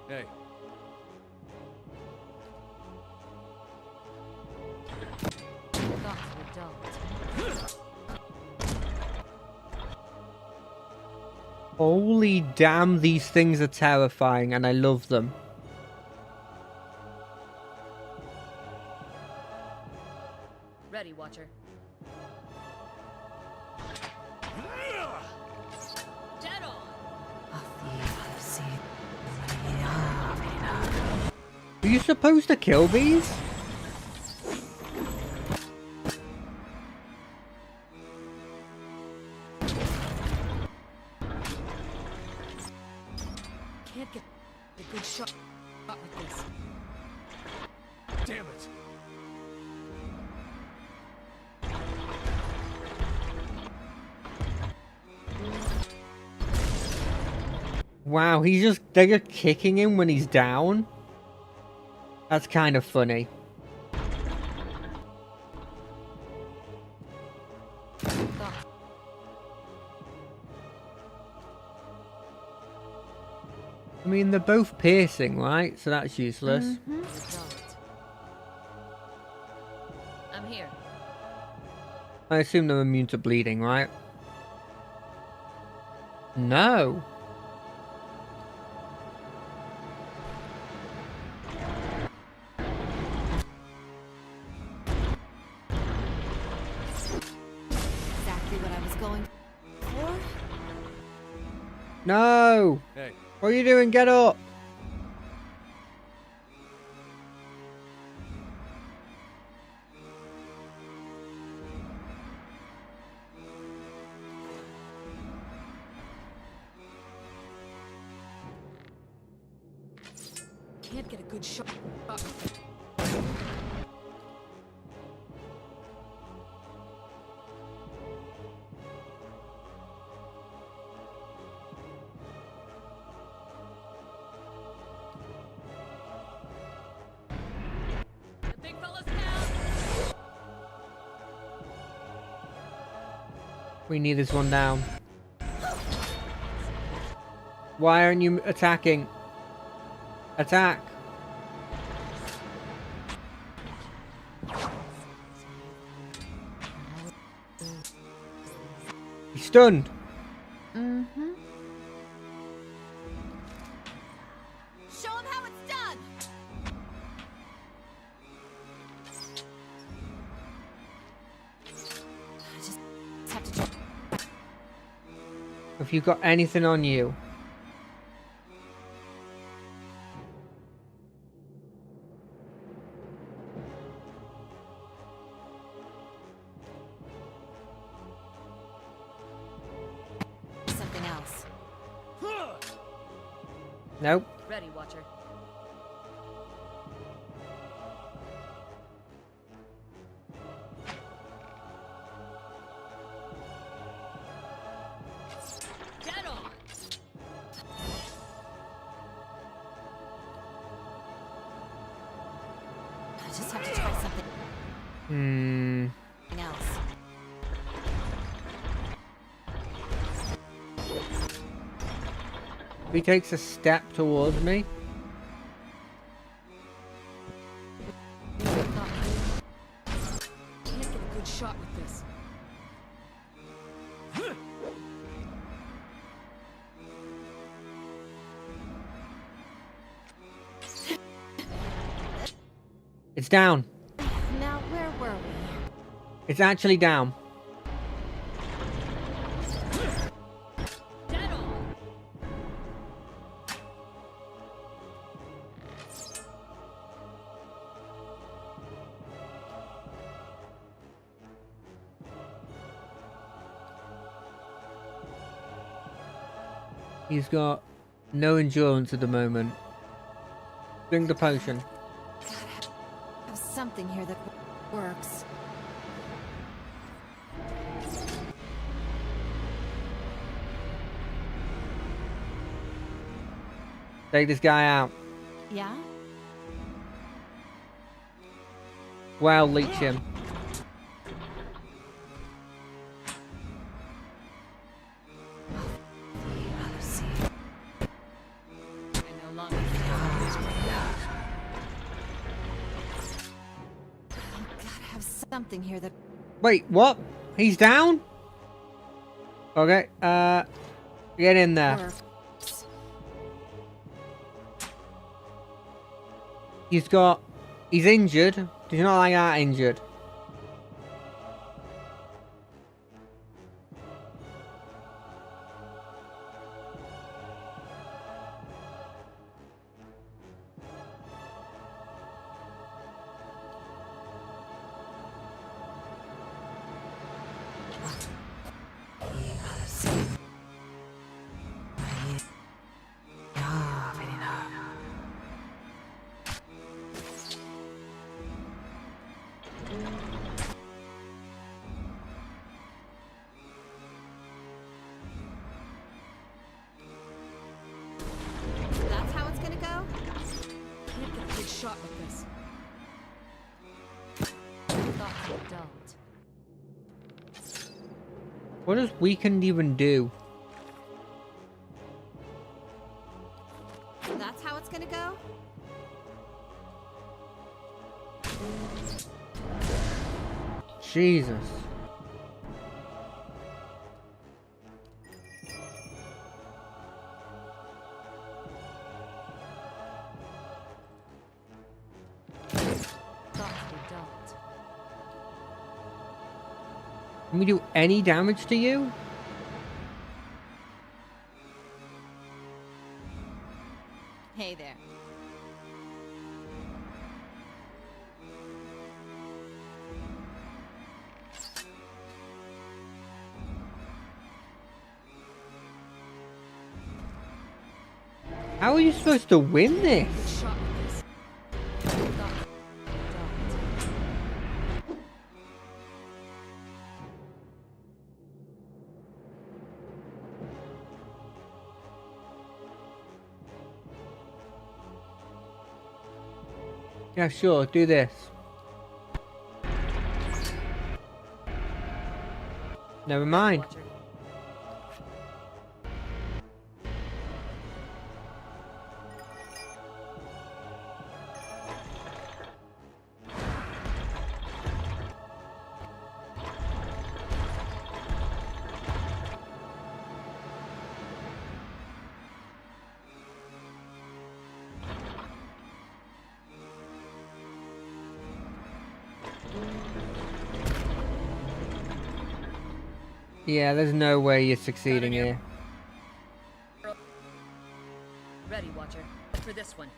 Speaker 2: Hey.
Speaker 4: Got adult.
Speaker 1: Holy damn, these things are terrifying and I love them.
Speaker 3: Ready, Watcher. Dead on.
Speaker 1: Are you supposed to kill these?
Speaker 3: Can't get a good shot with this.
Speaker 2: Damn it.
Speaker 1: Wow, they're just kicking him when he's down. That's kind of funny. I mean, they're both piercing, right? So that's useless.
Speaker 3: Adult. I'm here.
Speaker 1: I assume they're immune to bleeding, right? No.
Speaker 4: Exactly what I was going for.
Speaker 1: No!
Speaker 2: Hey.
Speaker 1: What are you doing? Get up!
Speaker 3: Can't get a good shot. The big fella's down.
Speaker 1: We need this one down. Why aren't you attacking? Attack! He's stunned!
Speaker 4: Mm-hmm. Show him how it's done! I just have to try.
Speaker 1: Have you got anything on you?
Speaker 4: Something else.
Speaker 1: Nope.
Speaker 3: Ready, Watcher. Dead on.
Speaker 4: I just have to try something else.
Speaker 1: He takes a step towards me.
Speaker 3: Can't get a good shot with this.
Speaker 1: It's down.
Speaker 9: Now, where were we?
Speaker 1: It's actually down. He's got no endurance at the moment. Drink the potion.
Speaker 4: Have something here that works.
Speaker 1: Take this guy out.
Speaker 4: Yeah?
Speaker 1: Well, leech him.
Speaker 3: I no longer
Speaker 4: Gotta have something here that
Speaker 1: Wait, what? He's down? Okay, get in there.
Speaker 4: works.
Speaker 1: He's injured. He's not like that injured.
Speaker 4: That's how it's gonna go?
Speaker 3: can't get a good shot with this.
Speaker 4: Thought you don't.
Speaker 1: What does weakened even do?
Speaker 4: That's how it's gonna go?
Speaker 1: Jesus.
Speaker 4: Thought you don't.
Speaker 1: Can we do any damage to you?
Speaker 4: Hey there.
Speaker 1: How are you supposed to win this?
Speaker 3: Good shot with this.
Speaker 4: Thought you don't.
Speaker 1: Yeah, sure, do this. Never mind.
Speaker 3: Watcher.
Speaker 1: Yeah, there's no way you're succeeding here.
Speaker 3: Ready, Watcher. For this one.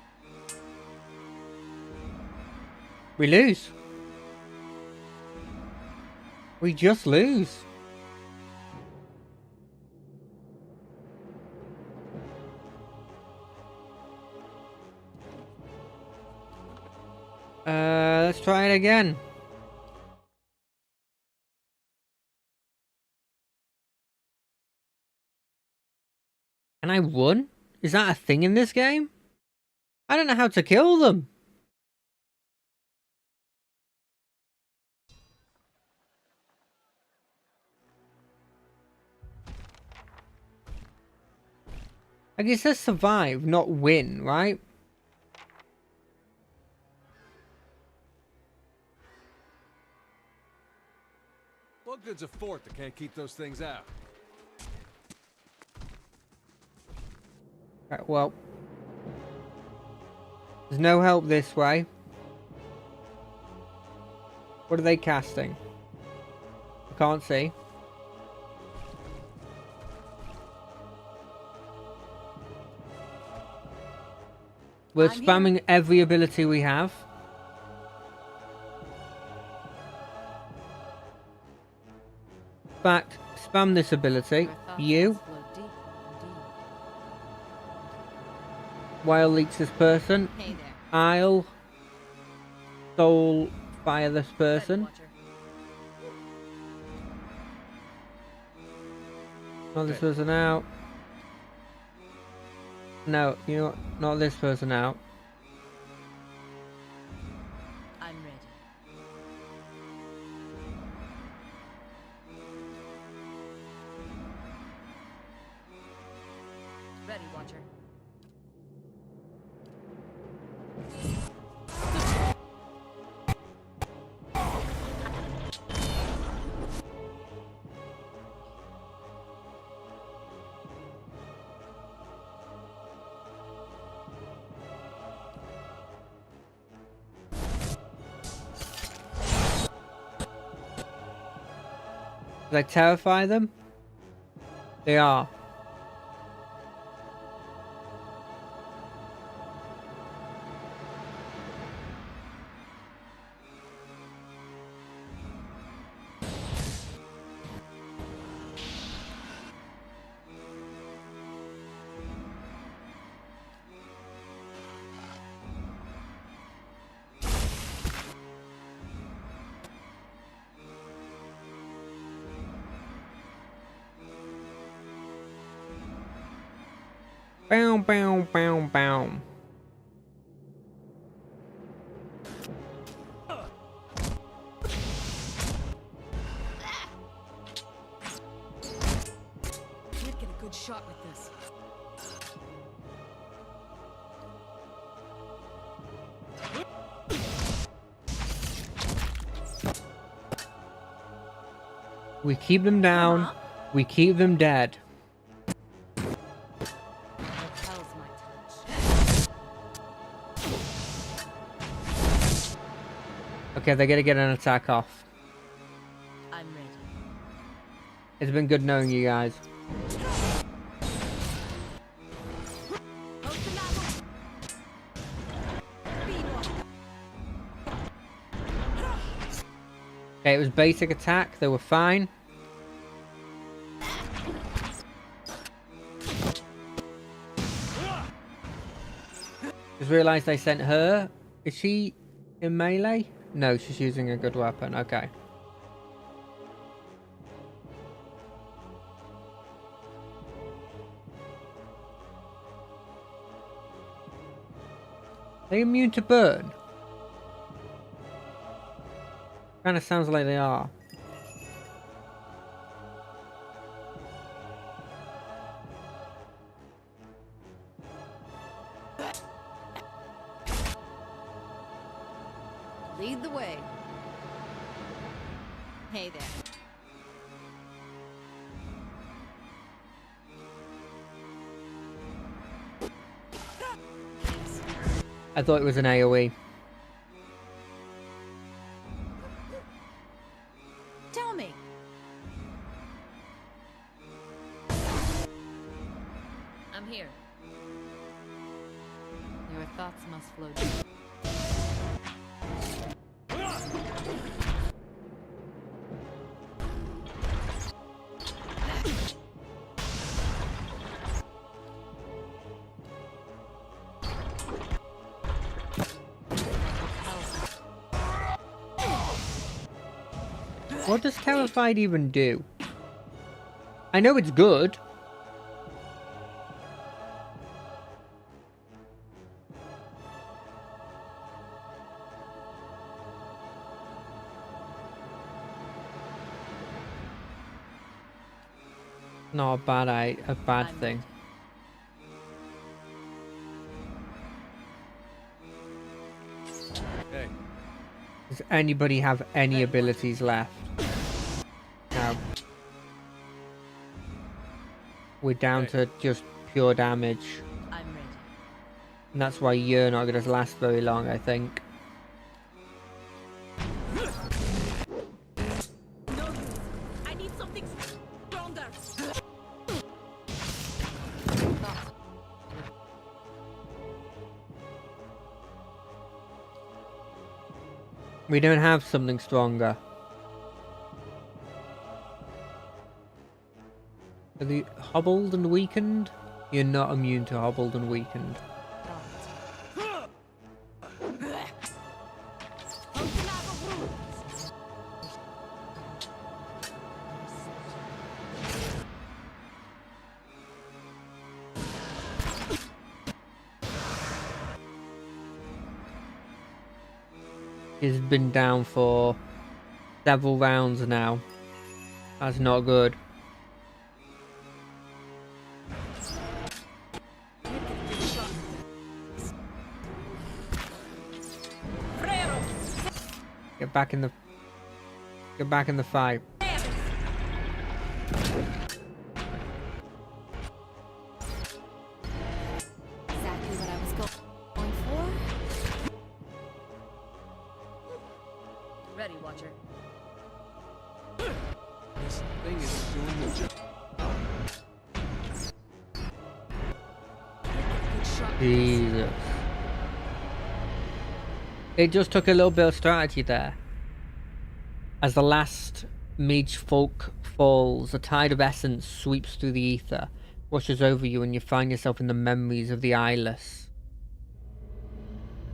Speaker 1: We lose. We just lose. Let's try it again. And I won? Is that a thing in this game? I don't know how to kill them. Like it says survive, not win, right?
Speaker 2: What good's a fort that can't keep those things out?
Speaker 1: Right, well. There's no help this way. What are they casting? I can't see. We're spamming every ability we have. In fact, spam this ability. You. While leech this person.
Speaker 4: Hey there.
Speaker 1: I'll soul fire this person. Not this person out. No, you know what? Not this person out.
Speaker 4: I'm ready. Ready, Watcher.
Speaker 1: Did I terrify them? They are. Bow, bow, bow, bow.
Speaker 4: Can't get a good shot with this.
Speaker 1: We keep them down. We keep them dead. Okay, they're gonna get an attack off.
Speaker 4: I'm ready.
Speaker 1: It's been good knowing you guys. Okay, it was basic attack. They were fine. Just realised they sent her. Is she in melee? No, she's using a good weapon. Okay. Are they immune to burn? Kind of sounds like they are.
Speaker 4: Lead the way. Hey there.
Speaker 1: I thought it was an AoE.
Speaker 4: Tell me. I'm here. Your thoughts must flow deep.
Speaker 1: What does Terrified even do? I know it's good. Not a bad thing.
Speaker 2: Hey.
Speaker 1: Does anybody have any abilities left? No. We're down to just pure damage.
Speaker 4: I'm ready.
Speaker 1: And that's why you're not going to last very long, I think.
Speaker 3: Something stronger.
Speaker 1: We don't have something stronger. Are they hobbled and weakened? You're not immune to hobbled and weakened. He's been down for several rounds now. That's not good. Get back in the fight.
Speaker 9: Exactly what I was going for.
Speaker 3: Ready, Watcher.
Speaker 2: This thing is doing the job.
Speaker 1: Jesus. It just took a little bit of strategy there. As the last mage folk falls, a tide of essence sweeps through the ether, washes over you, and you find yourself in the memories of the eyeless.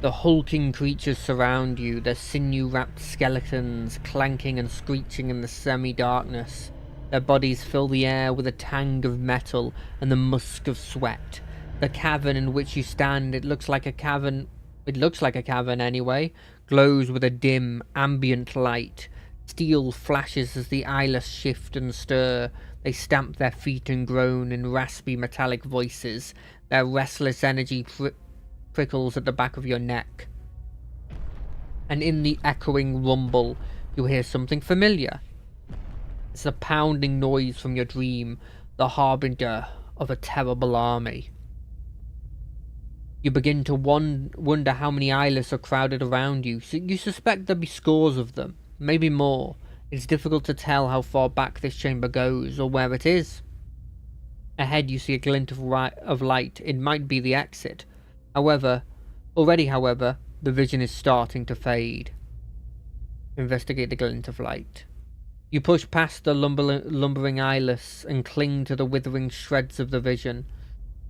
Speaker 1: The hulking creatures surround you, their sinew-wrapped skeletons clanking and screeching in the semi-darkness. Their bodies fill the air with a tang of metal and the musk of sweat. The cavern in which you stand, it looks like a cavern anyway, glows with a dim, ambient light. Steel flashes as the eyeless shift and stir. They stamp their feet and groan in raspy metallic voices. Their restless energy prickles at the back of your neck. And in the echoing rumble, you hear something familiar. It's a pounding noise from your dream, the harbinger of a terrible army. You begin to wonder how many eyeless are crowded around you. So you suspect there'll be scores of them, maybe more. It's difficult to tell how far back this chamber goes, or where it is. Ahead you see a glint of light. It might be the exit. Already, the vision is starting to fade. Investigate the glint of light. You push past the lumbering eyeless and cling to the withering shreds of the vision.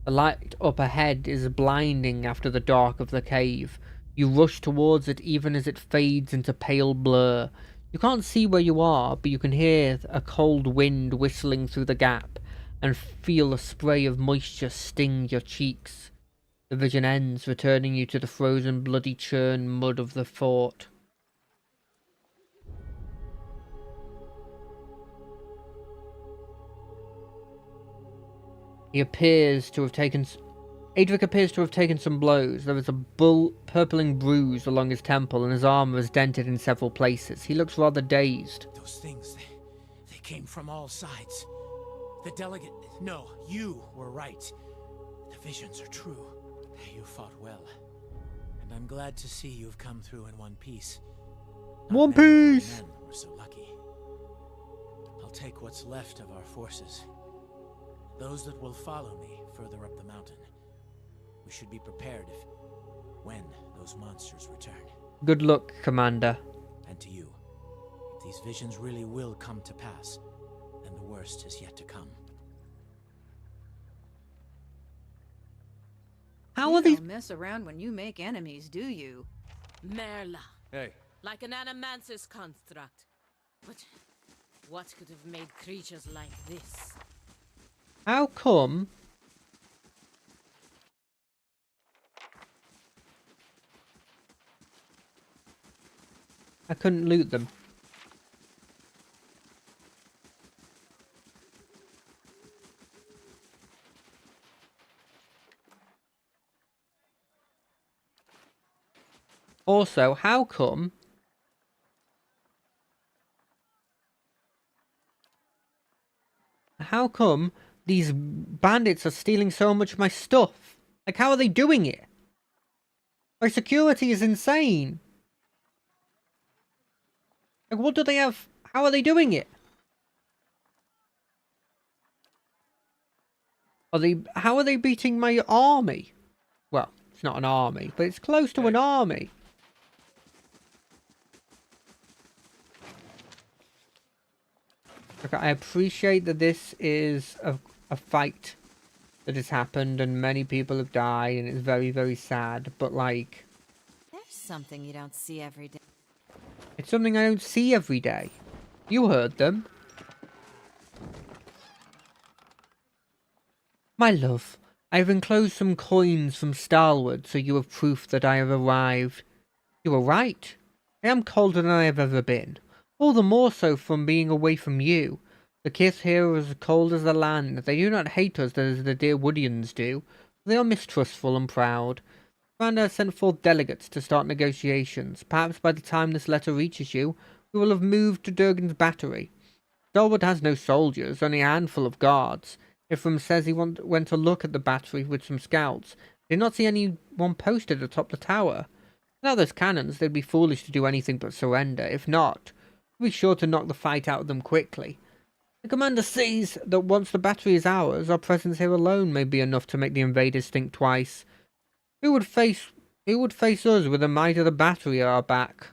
Speaker 1: The light up ahead is blinding after the dark of the cave. You rush towards it even as it fades into pale blur. You can't see where you are, but you can hear a cold wind whistling through the gap and feel a spray of moisture sting your cheeks. The vision ends, returning you to the frozen, bloody churn mud of the fort. Adric appears to have taken some blows. There is a purpling bruise along his temple, and his armor is dented in several places. He looks rather dazed.
Speaker 5: Those things, they came from all sides. The delegate... No, you were right. The visions are true. You fought well. And I'm glad to see you've come through in one piece.
Speaker 1: One Piece!
Speaker 5: Men were so lucky. I'll take what's left of our forces. Those that will follow me further up the mountain. We should be prepared when those monsters return.
Speaker 1: Good luck, Commander.
Speaker 5: And to you, if these visions really will come to pass, then the worst is yet to come.
Speaker 1: How are these?
Speaker 4: Don't mess around when you make enemies, do you?
Speaker 3: Merla.
Speaker 2: Hey,
Speaker 3: Like an animancer's construct. But what could have made creatures like this?
Speaker 1: How come? I couldn't loot them. Also, how come these bandits are stealing so much of my stuff? Like, how are they doing it? My security is insane. Like, what do they have? How are they doing it? How are they beating my army? Well, it's not an army, but it's close to an army. Okay, I appreciate that this is a fight that has happened and many people have died and it's very, very sad. But, like...
Speaker 4: There's something you don't see every day.
Speaker 1: It's something I don't see every day. You heard them. My love, I have enclosed some coins from Starwood, so you have proof that I have arrived. You are right. I am colder than I have ever been. All the more so from being away from you. The kiss here is as cold as the land. They do not hate us as the dear Woodians do. They are mistrustful and proud. Commander has sent forth delegates to start negotiations. Perhaps by the time this letter reaches you, we will have moved to Durgan's battery. Starwood has no soldiers, only a handful of guards. Ephraim says he went to look at the battery with some scouts. Did not see anyone posted atop the tower. Without those cannons, they'd be foolish to do anything but surrender. If not, we'll be sure to knock the fight out of them quickly. The commander sees that once the battery is ours, our presence here alone may be enough to make the invaders think twice. Who would face us with the might of the battery at our back?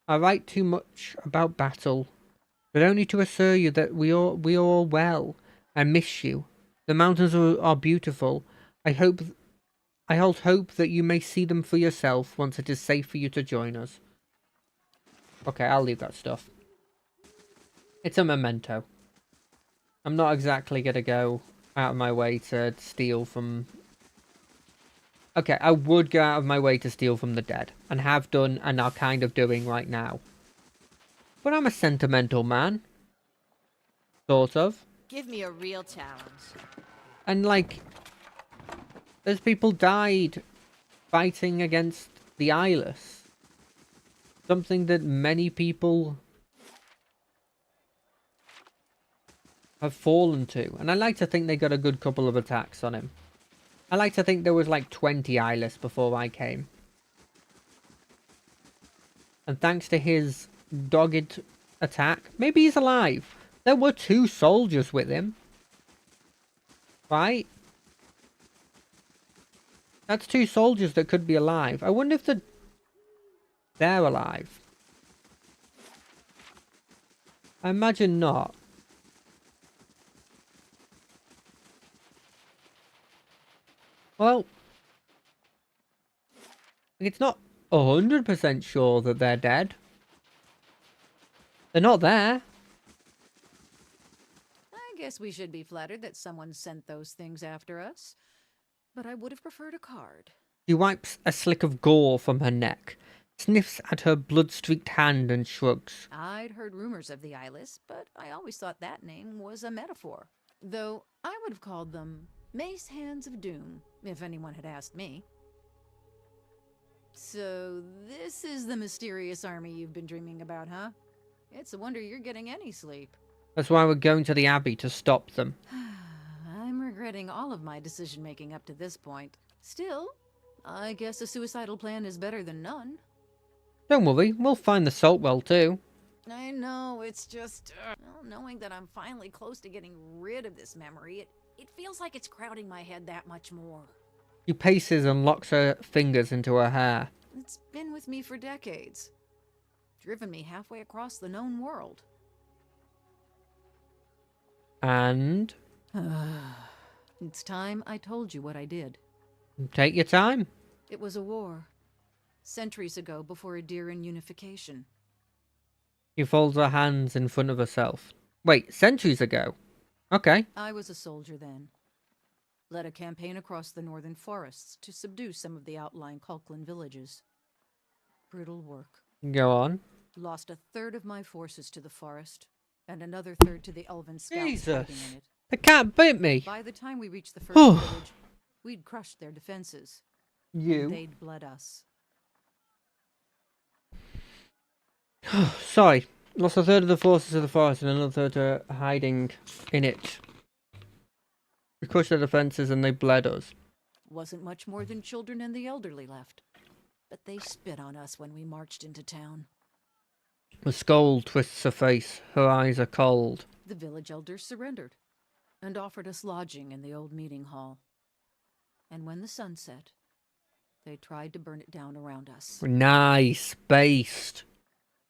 Speaker 1: I write too much about battle, but only to assure you that we are all well. I miss you. The mountains are beautiful. I hold hope that you may see them for yourself once it is safe for you to join us. Okay, I'll leave that stuff. It's a memento. I'm not exactly going to go out of my way to steal from... Okay, I would go out of my way to steal from the dead. And have done and are kind of doing right now. But I'm a sentimental man. Sort of.
Speaker 3: Give me a real challenge.
Speaker 1: And, like, those people died fighting against the Eyeless. Something that many people have fallen to. And I like to think they got a good couple of attacks on him. I like to think there was like 20 Eyeless before I came. And thanks to his dogged attack, maybe he's alive. There were 2 soldiers with him. Right? That's 2 soldiers that could be alive. I wonder if they're alive. I imagine not. Well, it's not 100% sure that they're dead. They're not there.
Speaker 10: I guess we should be flattered that someone sent those things after us. But I would have preferred a card.
Speaker 1: She wipes a slick of gore from her neck, sniffs at her blood-streaked hand and shrugs.
Speaker 10: I'd heard rumors of the Eyeless, but I always thought that name was a metaphor. Though I would have called them Mace Hands of Doom, if anyone had asked me. So this is the mysterious army you've been dreaming about, huh? It's a wonder you're getting any sleep.
Speaker 1: That's why we're going to the Abbey to stop them.
Speaker 10: I'm regretting all of my decision-making up to this point. Still, I guess a suicidal plan is better than none.
Speaker 1: Don't worry, we'll find the Saltwell too.
Speaker 10: I know, it's just... well, knowing that I'm finally close to getting rid of this memory, it feels like it's crowding my head that much more.
Speaker 1: She paces and locks her fingers into her hair.
Speaker 10: It's been with me for decades. Driven me halfway across the known world.
Speaker 1: And?
Speaker 10: It's time I told you what I did.
Speaker 1: Take your time.
Speaker 10: It was a war. Centuries ago, before Adiran unification.
Speaker 1: She folds her hands in front of herself. Wait, centuries ago? Okay.
Speaker 10: I was a soldier then. Led a campaign across the northern forests to subdue some of the outlying Kulklan villages. Brutal work.
Speaker 1: Go on.
Speaker 10: Lost a third of my forces to the forest, and another third to the elven scouts fighting in it.
Speaker 1: The cat bit me.
Speaker 10: By the time we reached the first village, we'd crushed their defenses. They'd bled us.
Speaker 1: Sorry. Lost a third of the forces of the forest and another third to hiding in it. We crushed their defenses and they bled us.
Speaker 10: Wasn't much more than children and the elderly left. But they spit on us when we marched into town.
Speaker 1: The skull twists her face. Her eyes are cold.
Speaker 10: The village elders surrendered. and offered us lodging in the old meeting hall. And when the sun set, they tried to burn it down around us.
Speaker 1: Nice. Based.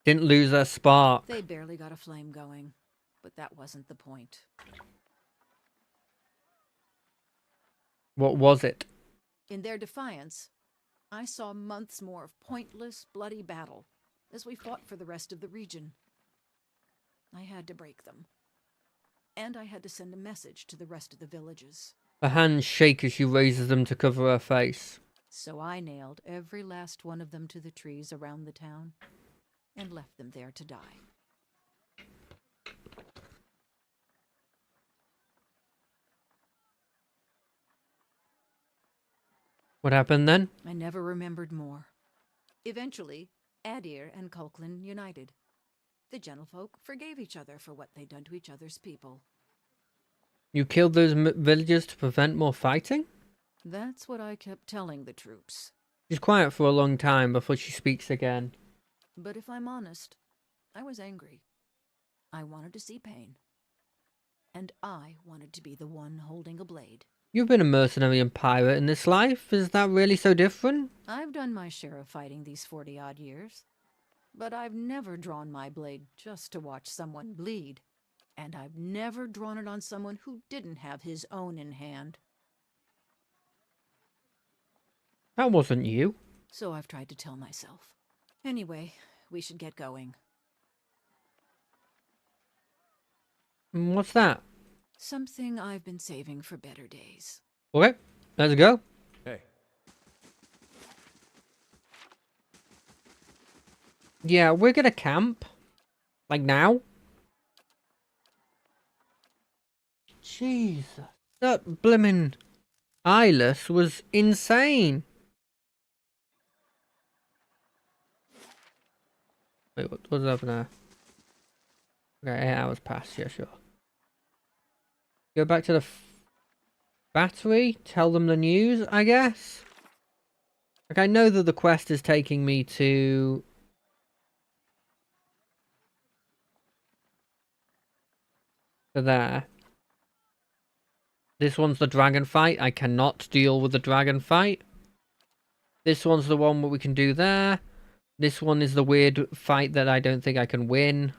Speaker 1: Didn't lose their spark.
Speaker 10: They barely got a flame going, but that wasn't the point.
Speaker 1: What was it?
Speaker 10: In their defiance, I saw months more of pointless, bloody battle as we fought for the rest of the region. I had to break them. And I had to send a message to the rest of the villages.
Speaker 1: Her hands shake as she raises them to cover her face.
Speaker 10: So I nailed every last one of them to the trees around the town and left them there to die.
Speaker 1: What happened then?
Speaker 10: I never remembered more. Eventually, Adir and Culklin united. The gentlefolk forgave each other for what they'd done to each other's people.
Speaker 1: You killed those villagers to prevent more fighting?
Speaker 10: That's what I kept telling the troops.
Speaker 1: She's quiet for a long time before she speaks again.
Speaker 10: But if I'm honest, I was angry. I wanted to see pain. And I wanted to be the one holding a blade.
Speaker 1: You've been a mercenary and pirate in this life. Is that really so different?
Speaker 10: I've done my share of fighting these 40-odd years. But I've never drawn my blade just to watch someone bleed. And I've never drawn it on someone who didn't have his own in hand.
Speaker 1: That wasn't you.
Speaker 10: So I've tried to tell myself. Anyway, we should get going.
Speaker 1: What's that?
Speaker 10: Something I've been saving for better days.
Speaker 1: Okay, let's go.
Speaker 2: Hey.
Speaker 1: Yeah, we're gonna camp. Like now. Jesus. That blimmin' eyeless was insane. Wait, what's up there? Okay, 8 hours passed, yeah, sure. Go back to the battery, tell them the news, I guess. Like, I know that the quest is taking me to... there. This one's the dragon fight. I cannot deal with the dragon fight. This one's the one that we can do there. This one is the weird fight that I don't think I can win.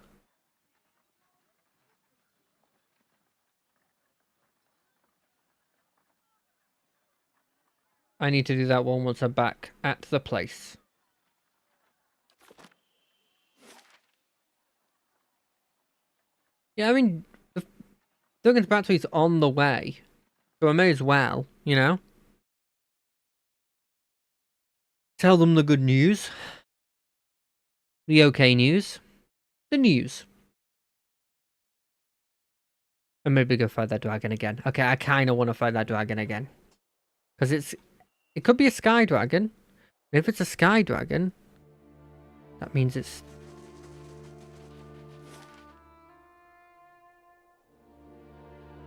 Speaker 1: I need to do that one once I'm back at the place. Yeah, I mean, the Duggan's battery's on the way. So I may as well, you know? Tell them the good news. The okay news. The news. And maybe go fight that dragon again. Okay, I kind of want to fight that dragon again. Because it could be a sky dragon. And if it's a sky dragon, that means it's...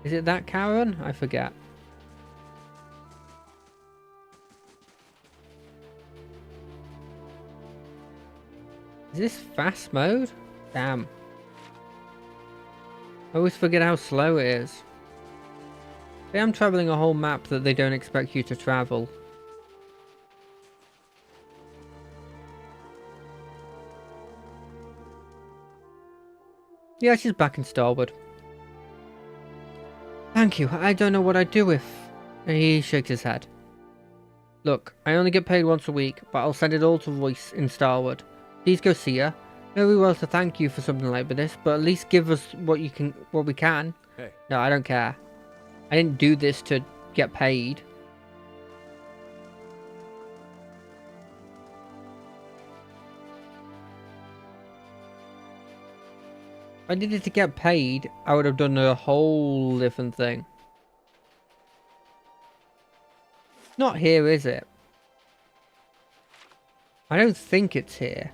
Speaker 1: Is it that Karen? I forget. Is this fast mode? Damn. I always forget how slow it is. I am travelling a whole map that they don't expect you to travel. Yeah, she's back in Starwood. Thank you. I don't know what I'd do if... He shakes his head. Look, I only get paid once a week, but I'll send it all to Royce in Starwood. Please go see her. Nobody will to thank you for something like this, but at least give us what we can.
Speaker 2: Hey.
Speaker 1: No, I don't care. I didn't do this to get paid. If I did it to get paid, I would have done a whole different thing. Not here, is it? I don't think it's here.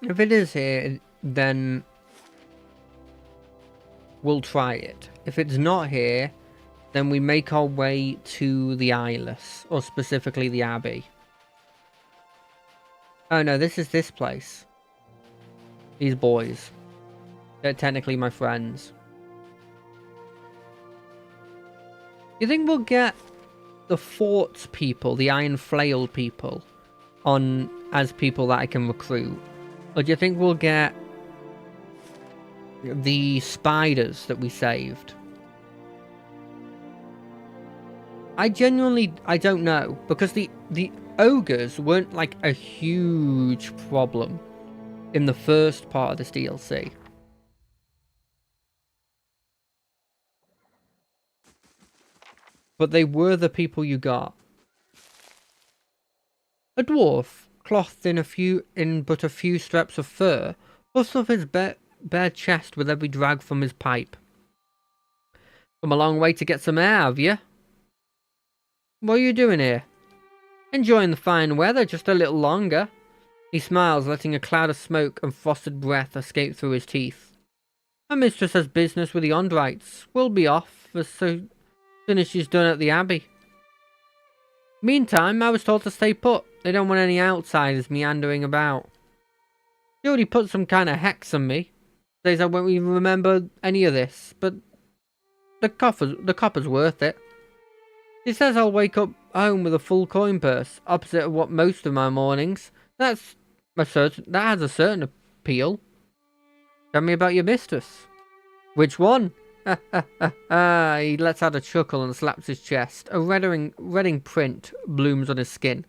Speaker 1: If it is here, then we'll try it. If it's not here, then we make our way to the Eyeless, or specifically the Abbey. Oh no, this is this place. These boys. They're technically my friends. You think we'll get the Fort people, the Iron Flail people, on as people that I can recruit? Or do you think we'll get the spiders that we saved? I don't know, because the ogres weren't like a huge problem in the first part of this DLC. But they were the people you got. A dwarf, clothed in but a few strips of fur, puffs up his bare chest with every drag from his pipe. Come a long way to get some air, have you? What are you doing here? Enjoying the fine weather just a little longer. He smiles, letting a cloud of smoke and frosted breath escape through his teeth. My mistress has business with the Ondrites. We'll be off as soon as she's done at the Abbey. Meantime, I was told to stay put. They don't want any outsiders meandering about. She already put some kind of hex on me. Says I won't even remember any of this, but the copper's worth it. She says I'll wake up home with a full coin purse, opposite of what most of my mornings. That has a certain appeal. Tell me about your mistress. Which one? He lets out a chuckle and slaps his chest. A redding print blooms on his skin.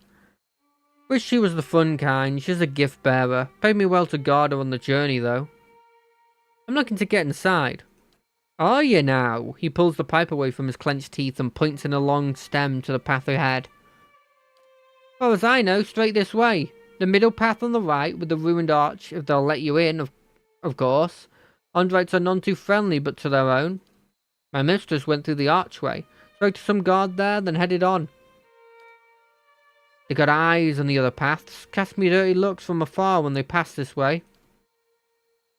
Speaker 1: Wish she was the fun kind. She's a gift bearer. Paid me well to guard her on the journey, though. I'm looking to get inside. Are you now? He pulls the pipe away from his clenched teeth and points in a long stem to the path ahead. Well, as I know, straight this way. The middle path on the right with the ruined arch, if they'll let you in, of course. Ondrites are none too friendly, but to their own. My mistress went through the archway, spoke to some guard there, then headed on. They got eyes on the other paths, cast me dirty looks from afar when they passed this way.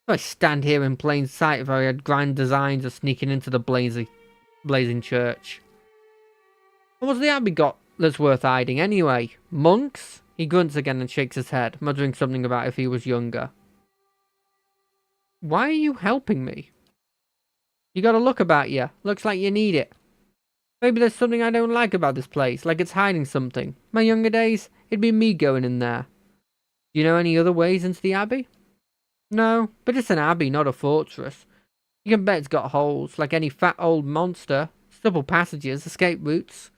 Speaker 1: I stand here in plain sight if I had grand designs of sneaking into the blazing church. What's the Abbey got that's worth hiding anyway? Monks? He grunts again and shakes his head, muttering something about if he was younger. Why are you helping me? You got a look about you. Looks like you need it. Maybe there's something I don't like about this place, like it's hiding something. My younger days, it'd be me going in there. Do you know any other ways into the Abbey? No, but it's an abbey, not a fortress. You can bet it's got holes, like any fat old monster. Stubble passages, escape routes.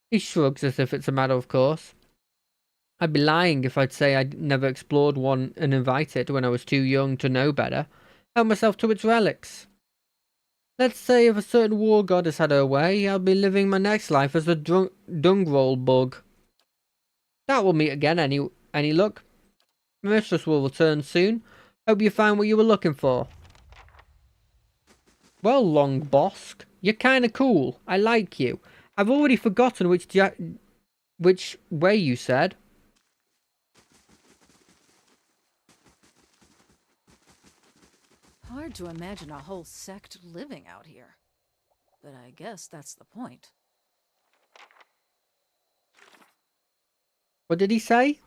Speaker 1: He shrugs as if it's a matter of course. I'd be lying if I'd say I'd never explored one and invited when I was too young to know better. Help myself to its relics. Let's say if a certain war goddess had her way, I'll be living my next life as a dungroll bug. That will meet again, any luck. My mistress will return soon. Hope you found what you were looking for. Well, Long Bosk, you're kinda cool. I like you. I've already forgotten which way you said.
Speaker 10: Hard to imagine a whole sect living out here. But I guess that's the point.
Speaker 1: What did he say?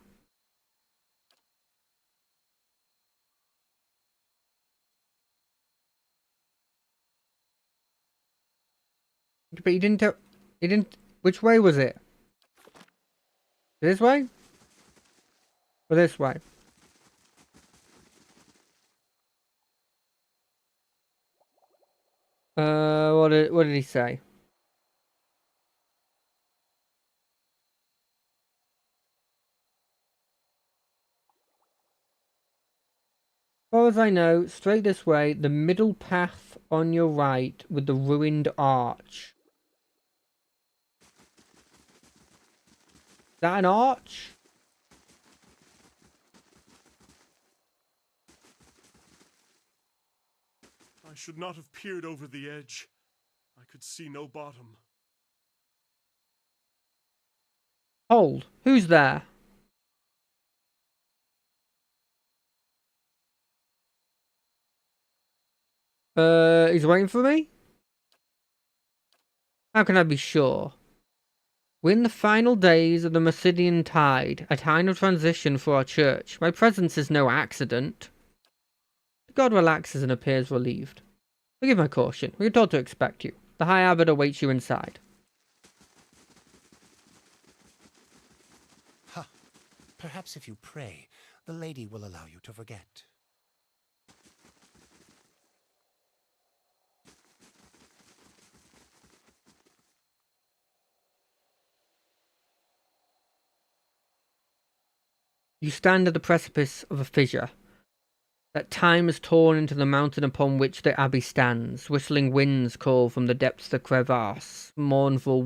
Speaker 1: But he didn't, which way was it? This way? Or this way? What did he say? As far as I know, straight this way, the middle path on your right with the ruined arch. Is that an arch?
Speaker 6: I should not have peered over the edge. I could see no bottom.
Speaker 1: Hold. Who's there? He's waiting for me? How can I be sure? We're in the final days of the Masidian tide, a time of transition for our church. My presence is no accident. The god relaxes and appears relieved. Forgive my caution. We were told to expect you. The High Abbot awaits you inside.
Speaker 5: Ha! Perhaps if you pray, the lady will allow you to forget.
Speaker 1: You stand at the precipice of a fissure that time has torn into the mountain upon which the abbey stands. Whistling winds call from the depths of the crevasse. Mournful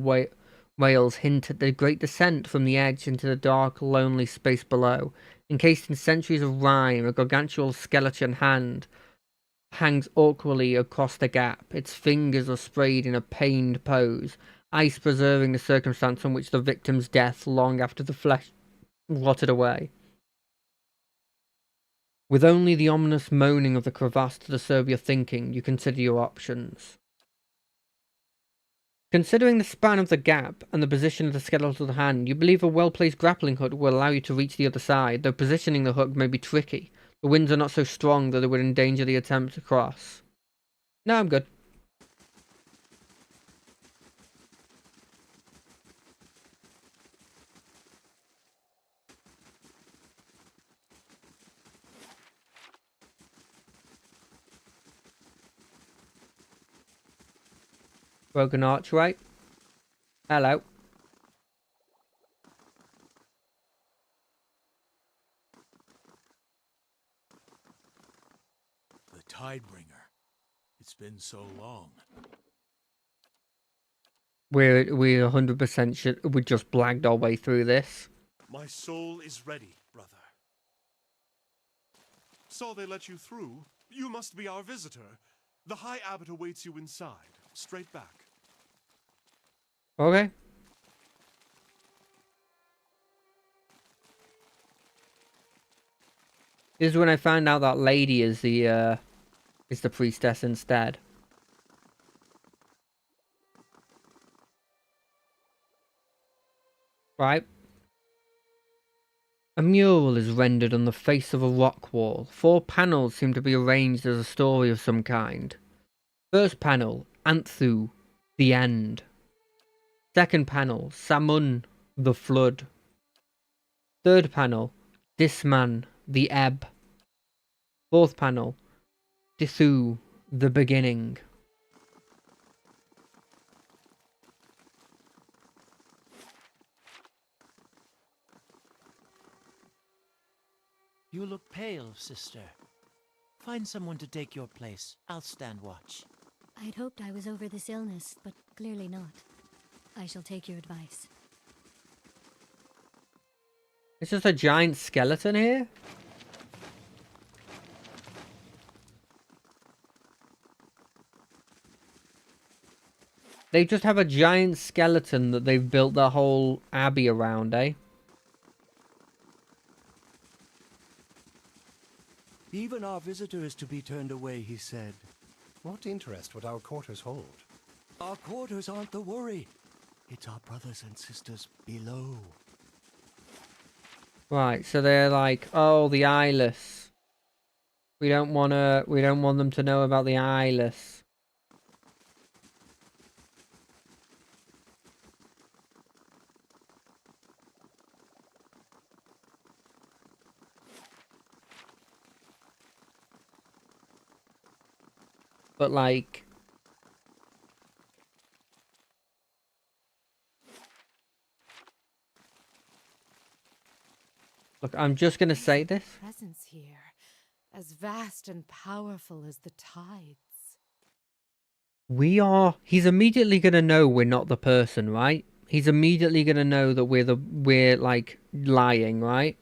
Speaker 1: wails hint at the great descent from the edge into the dark, lonely space below. Encased in centuries of rime, a gargantuan skeleton hand hangs awkwardly across the gap. Its fingers are sprayed in a pained pose, ice preserving the circumstance on which the victim's death long after the flesh rotted away. With only the ominous moaning of the crevasse to disturb your thinking, you consider your options. Considering the span of the gap and the position of the skeletal hand, you believe a well-placed grappling hook will allow you to reach the other side, though positioning the hook may be tricky. The winds are not so strong that it would endanger the attempt to cross. No, I'm good. Broken arch, right? Hello.
Speaker 5: The Tidebringer. It's been so long.
Speaker 1: We 100% should. We just blagged our way through this.
Speaker 6: My soul is ready, brother. Saw they let you through. You must be our visitor. The High Abbot awaits you inside. Straight back.
Speaker 1: Okay. This is when I found out that lady is the priestess instead. Right. A mural is rendered on the face of a rock wall. 4 panels seem to be arranged as a story of some kind. First panel, Anthu, the end. Second panel, Samun, the flood. Third panel, Disman, the ebb. Fourth panel, Dithu, the beginning.
Speaker 5: You look pale, sister. Find someone to take your place. I'll stand watch.
Speaker 7: I'd hoped I was over this illness, but clearly not. I shall take your advice.
Speaker 1: It's just a giant skeleton here? They just have a giant skeleton that they've built their whole abbey around, eh?
Speaker 11: Even our visitor is to be turned away, he said.
Speaker 12: What interest would our quarters hold?
Speaker 11: Our quarters aren't the worry. It's our brothers and sisters below.
Speaker 1: Right, so they're like, oh, the eyeless. We don't want them to know about the eyeless. But like, look, I'm just gonna say this.
Speaker 3: Presence here, as vast and powerful as the tides.
Speaker 1: He's immediately gonna know we're not the person, right? He's immediately gonna know that we're like lying, right?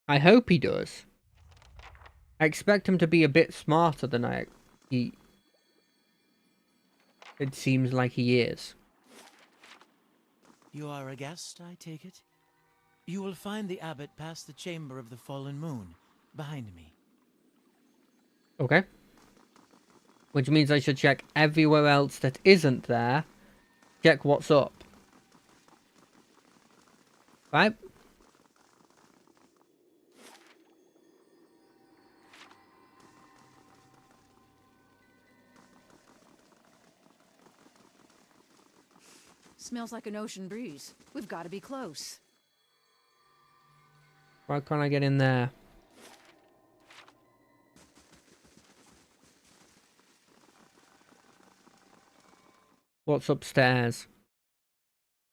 Speaker 1: I hope he does. I expect him to be a bit smarter than it seems like he is.
Speaker 5: You are a guest, I take it? You will find the abbot past the chamber of the fallen moon, behind me.
Speaker 1: Okay. Which means I should check everywhere else that isn't there, check what's up. Right?
Speaker 10: Smells like an ocean breeze. We've got to be close.
Speaker 1: Why can't I get in there? What's upstairs?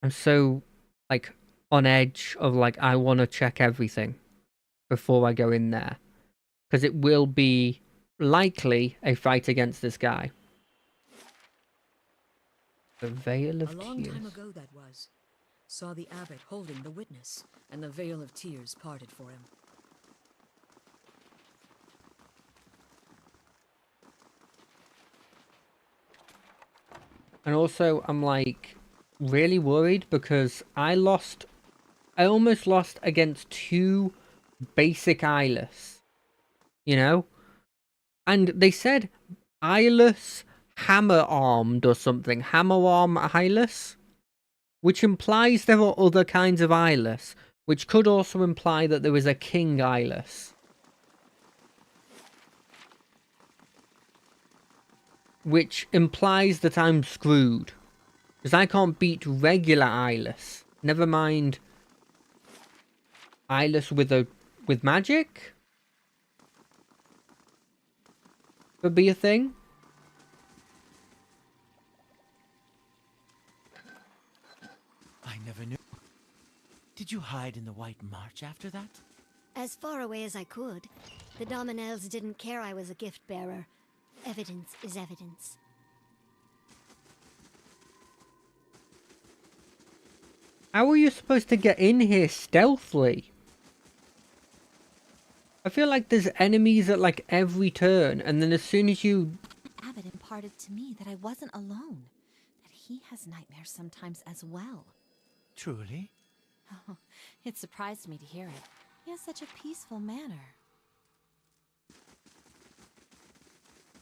Speaker 1: I'm so, like, on edge of, like, I want to check everything before I go in there. Because it will be likely a fight against this guy. The Veil of
Speaker 13: A long
Speaker 1: Tears.
Speaker 13: time ago that was. Saw the abbot holding the witness, and the Veil of Tears parted for him.
Speaker 1: And also, I'm like really worried because I almost lost against 2 basic eyeless, you know? And they said eyeless hammer-armed or something, hammer-arm eyeless, which implies there are other kinds of eyeless, which could also imply that there is a king eyeless. Which implies that I'm screwed. Because I can't beat regular eyeless. Never mind eyeless with magic? Could be a thing.
Speaker 5: I never knew. Did you hide in the White March after that?
Speaker 7: As far away as I could. The Dominels didn't care I was a gift bearer. Evidence is evidence.
Speaker 1: How are you supposed to get in here stealthily? I feel like there's enemies at like every turn, and then as soon as you...
Speaker 9: Abbott imparted to me that I wasn't alone. That he has nightmares sometimes as well.
Speaker 5: Truly?
Speaker 9: Oh, it surprised me to hear it. He has such a peaceful manner.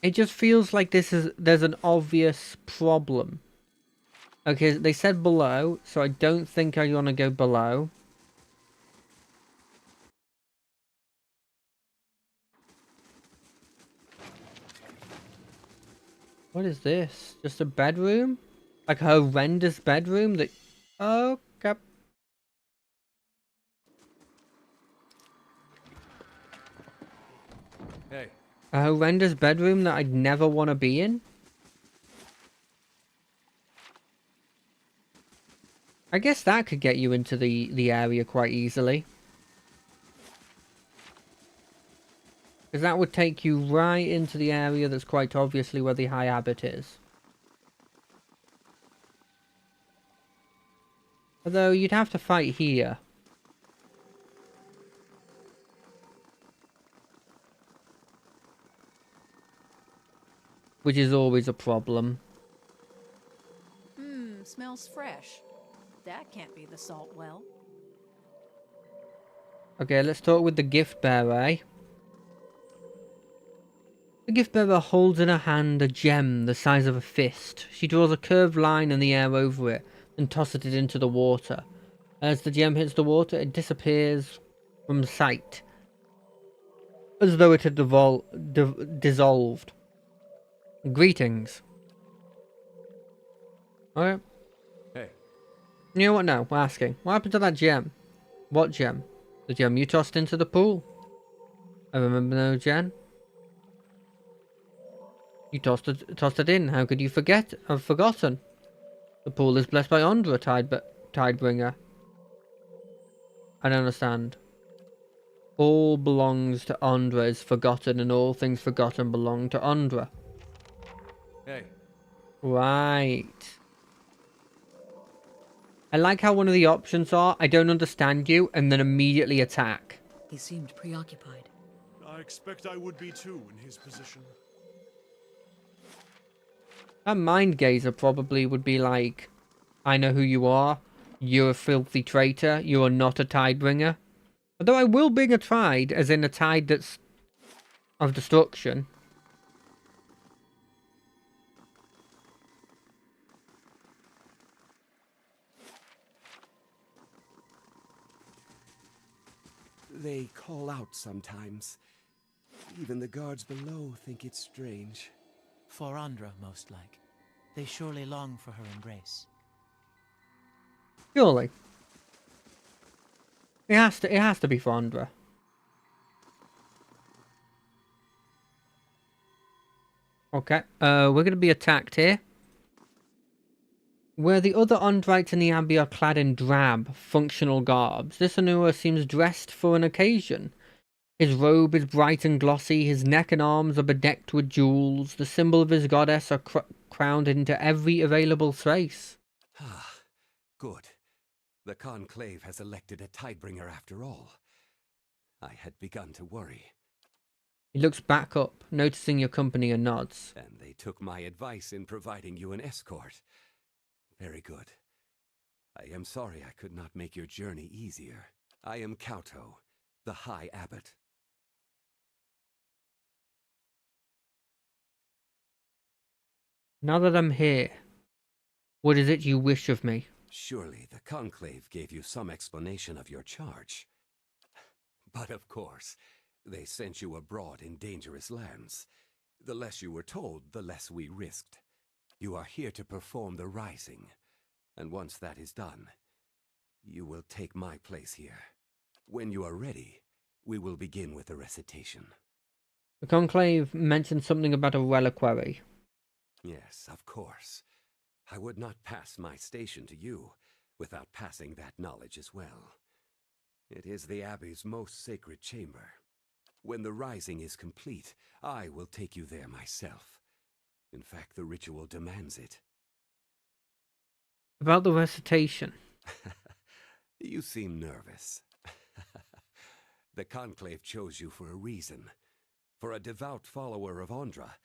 Speaker 1: It just feels like there's an obvious problem. Okay, they said below, so I don't think I want to go below. What is this? Just a bedroom? Like a horrendous bedroom that... Oh, okay.
Speaker 2: Hey.
Speaker 1: A horrendous bedroom that I'd never want to be in? I guess that could get you into the area quite easily. Because that would take you right into the area that's quite obviously where the High Abbot is. Although you'd have to fight here. Which is always a problem.
Speaker 10: Smells fresh. That can't be the salt well.
Speaker 1: Okay, let's talk with the gift bearer, eh? The gift bearer holds in her hand a gem the size of a fist. She draws a curved line in the air over it and tosses it into the water. As the gem hits the water, it disappears from sight, as though it had dissolved. Greetings. Okay.
Speaker 2: Hey.
Speaker 1: You know what now? We're asking. What happened to that gem? What gem? The gem you tossed into the pool. I remember no gem. You tossed it in. How could you forget? I've forgotten. The pool is blessed by Ondra, Tidebringer. I don't understand. All belongs to Ondra is forgotten, and all things forgotten belong to Ondra.
Speaker 2: Hey.
Speaker 1: Right. I like how one of the options are, I don't understand you, and then immediately attack.
Speaker 13: He seemed preoccupied.
Speaker 6: I expect I would be too in his position.
Speaker 1: A mind gazer probably would be like, I know who you are. You're a filthy traitor. You are not a Tidebringer. Although I will bring a tide, as in a tide that's of destruction.
Speaker 8: They call out sometimes. Even the guards below think it's strange.
Speaker 5: For Andra, most like. They surely long for her embrace.
Speaker 1: Surely. It has to be Fondra. Okay, we're gonna be attacked here. Where the other Ondrites in the Abbey are clad in drab, functional garbs, this Anura seems dressed for an occasion. His robe is bright and glossy, his neck and arms are bedecked with jewels, the symbol of his goddess are crowned into every available space.
Speaker 8: Ah, good. The Conclave has elected a Tidebringer after all. I had begun to worry.
Speaker 1: He looks back up, noticing your company, and nods.
Speaker 8: And they took my advice in providing you an escort. Very good. I am sorry I could not make your journey easier. I am Kauto, the High Abbot.
Speaker 1: Now that I'm here, what is it you wish of me?
Speaker 8: Surely the Conclave gave you some explanation of your charge. But of course, they sent you abroad in dangerous lands. The less you were told, the less we risked. You are here to perform the Rising, and once that is done, you will take my place here. When you are ready, we will begin with the recitation.
Speaker 1: The Conclave mentioned something about a reliquary.
Speaker 8: Yes, of course. I would not pass my station to you without passing that knowledge as well. It is the Abbey's most sacred chamber. When the Rising is complete, I will take you there myself. In fact, the ritual demands it.
Speaker 1: About the recitation.
Speaker 8: You seem nervous. The Conclave chose you for a reason. For a devout follower of Andra,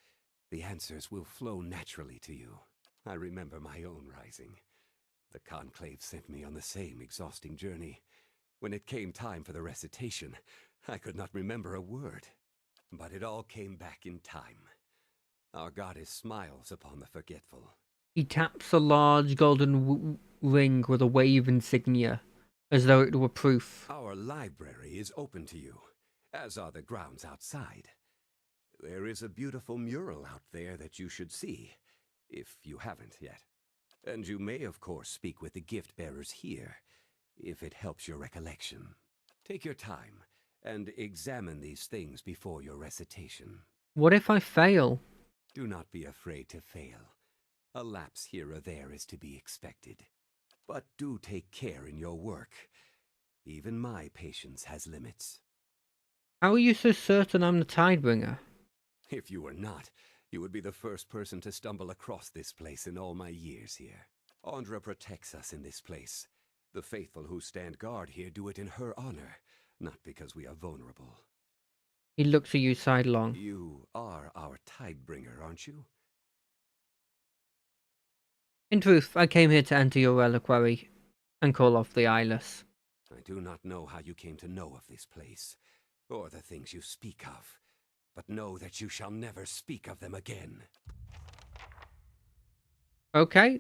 Speaker 8: the answers will flow naturally to you. I remember my own Rising. The Conclave sent me on the same exhausting journey. When it came time for the recitation, I could not remember a word. But it all came back in time. Our goddess smiles upon the forgetful.
Speaker 1: He taps a large golden ring with a wave insignia, as though it were proof.
Speaker 8: Our library is open to you, as are the grounds outside. There is a beautiful mural out there that you should see, if you haven't yet. And you may, of course, speak with the gift-bearers here, if it helps your recollection. Take your time, and examine these things before your recitation.
Speaker 1: What if I fail?
Speaker 8: Do not be afraid to fail. A lapse here or there is to be expected. But do take care in your work. Even my patience has limits.
Speaker 1: How are you so certain I'm the Tidebringer?
Speaker 8: If you were not, you would be the first person to stumble across this place in all my years here. Andra protects us in this place. The faithful who stand guard here do it in her honor, not because we are vulnerable.
Speaker 1: He looks at you sidelong.
Speaker 8: You are our Tidebringer, aren't you?
Speaker 1: In truth, I came here to enter your reliquary and call off the eyeless.
Speaker 8: I do not know how you came to know of this place, or the things you speak of, but know that you shall never speak of them again.
Speaker 1: Okay.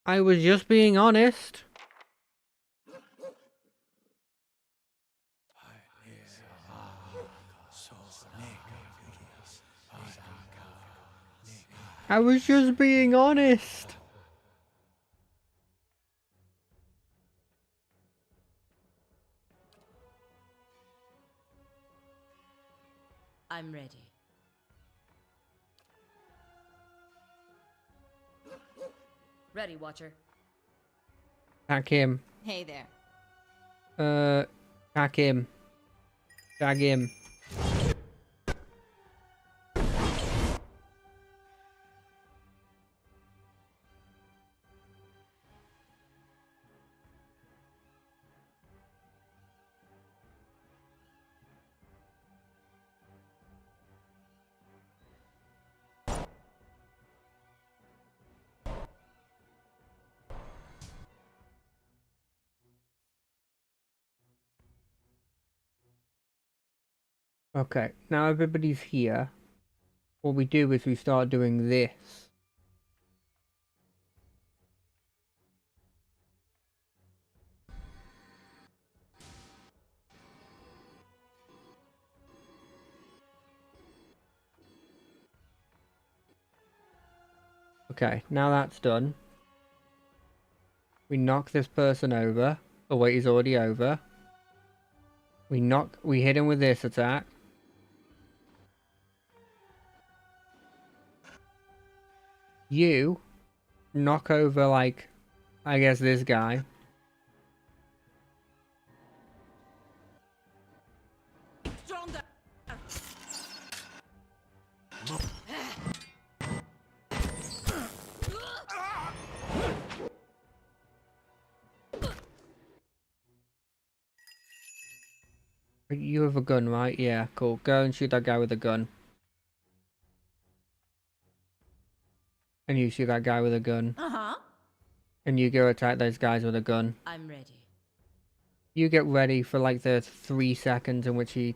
Speaker 1: I was just being honest. I was just being honest.
Speaker 3: I'm ready. Ready, Watcher.
Speaker 1: Attack him.
Speaker 4: Hey there.
Speaker 1: Attack him. Tag him. Okay, now everybody's here. What we do is we start doing this. Okay, now that's done. We knock this person over. Oh wait, he's already over. We hit him with this attack. You knock over, like, I guess this guy. You have a gun, right? Yeah, cool. Go and shoot that guy with a gun. And you shoot that guy with a gun.
Speaker 10: Uh-huh.
Speaker 1: And you go attack those guys with a gun.
Speaker 3: I'm ready.
Speaker 1: You get ready for like the 3 seconds in which he...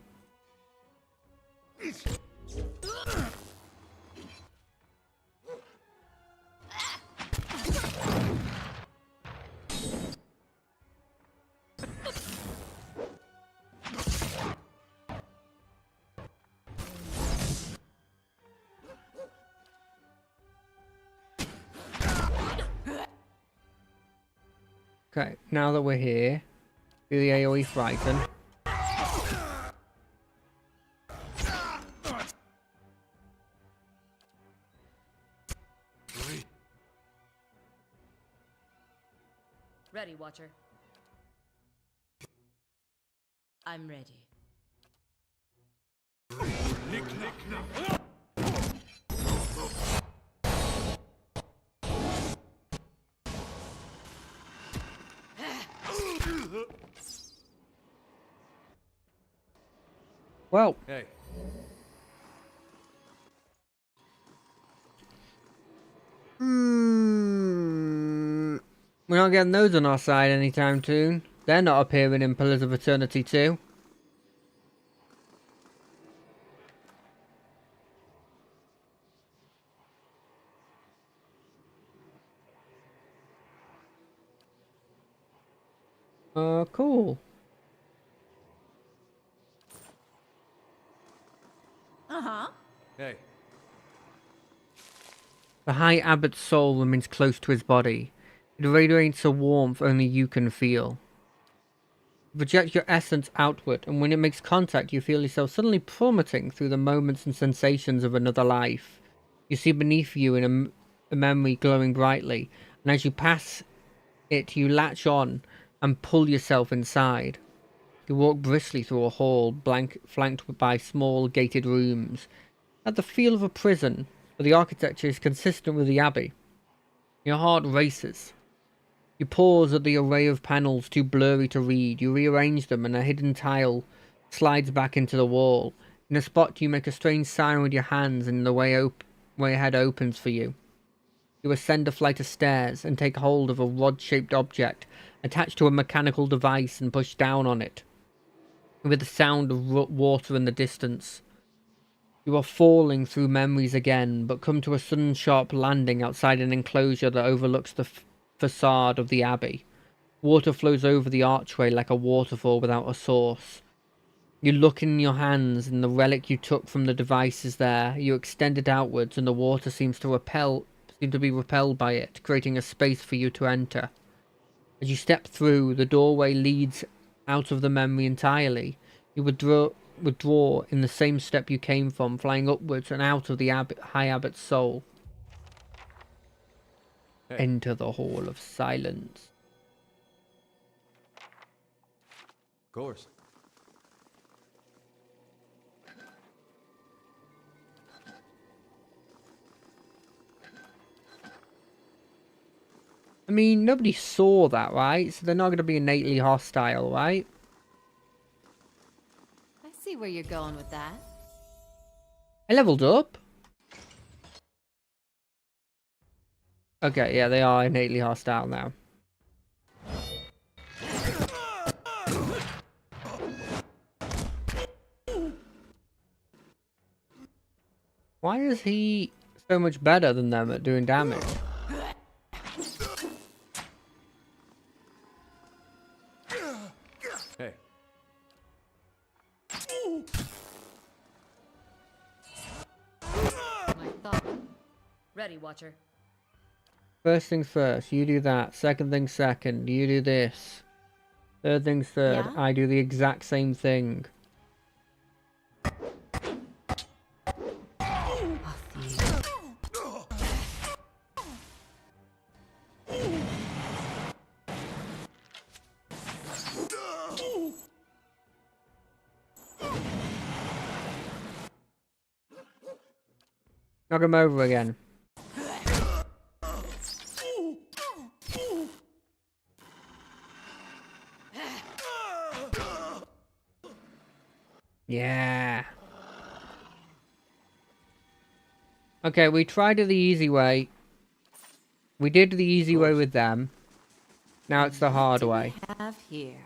Speaker 1: Okay, now that we're here, do the AoE frighten.
Speaker 3: Ready, Watcher. I'm ready.
Speaker 1: Well.
Speaker 2: Hey.
Speaker 1: We're not getting those on our side anytime soon. They're not appearing in Pillars of Eternity 2. Cool.
Speaker 10: Uh-huh.
Speaker 2: Hey.
Speaker 1: The High Abbot's soul remains close to his body. It radiates a warmth only you can feel. You project your essence outward, and when it makes contact, you feel yourself suddenly plummeting through the moments and sensations of another life. You see beneath you in a memory glowing brightly, and as you pass it, you latch on and pull yourself inside. You walk briskly through a hall flanked by small gated rooms. At the feel of a prison, but the architecture is consistent with the abbey. Your heart races. You pause at the array of panels too blurry to read. You rearrange them and a hidden tile slides back into the wall. In a spot you make a strange sign with your hands and the way ahead opens for you. You ascend a flight of stairs and take hold of a rod-shaped object attached to a mechanical device and push down on it. With the sound of water in the distance. You are falling through memories again, but come to a sudden sharp landing outside an enclosure that overlooks the facade of the abbey. Water flows over the archway like a waterfall without a source. You look in your hands and the relic you took from the device is there. You extend it outwards and the water seems to be repelled by it, creating a space for you to enter. As you step through, the doorway leads out of the memory entirely. You withdraw in the same step you came from, flying upwards and out of the High Abbot's soul.
Speaker 2: Hey.
Speaker 1: Enter the Hall of Silence.
Speaker 2: Of course.
Speaker 1: I mean, nobody saw that, right? So they're not going to be innately hostile, right?
Speaker 4: I see where you're going with that.
Speaker 1: I leveled up. Okay, yeah, they are innately hostile now. Why is he so much better than them at doing damage?
Speaker 2: Hey.
Speaker 3: My thought. Ready, Watcher.
Speaker 1: First things first, you do that. Second thing second, you do this. Third things third,
Speaker 9: Yeah?
Speaker 1: I do the exact same thing. Knock him over again. Yeah. Okay, we tried it the easy way. We did the easy way with them. Now it's the hard way.
Speaker 4: Have here.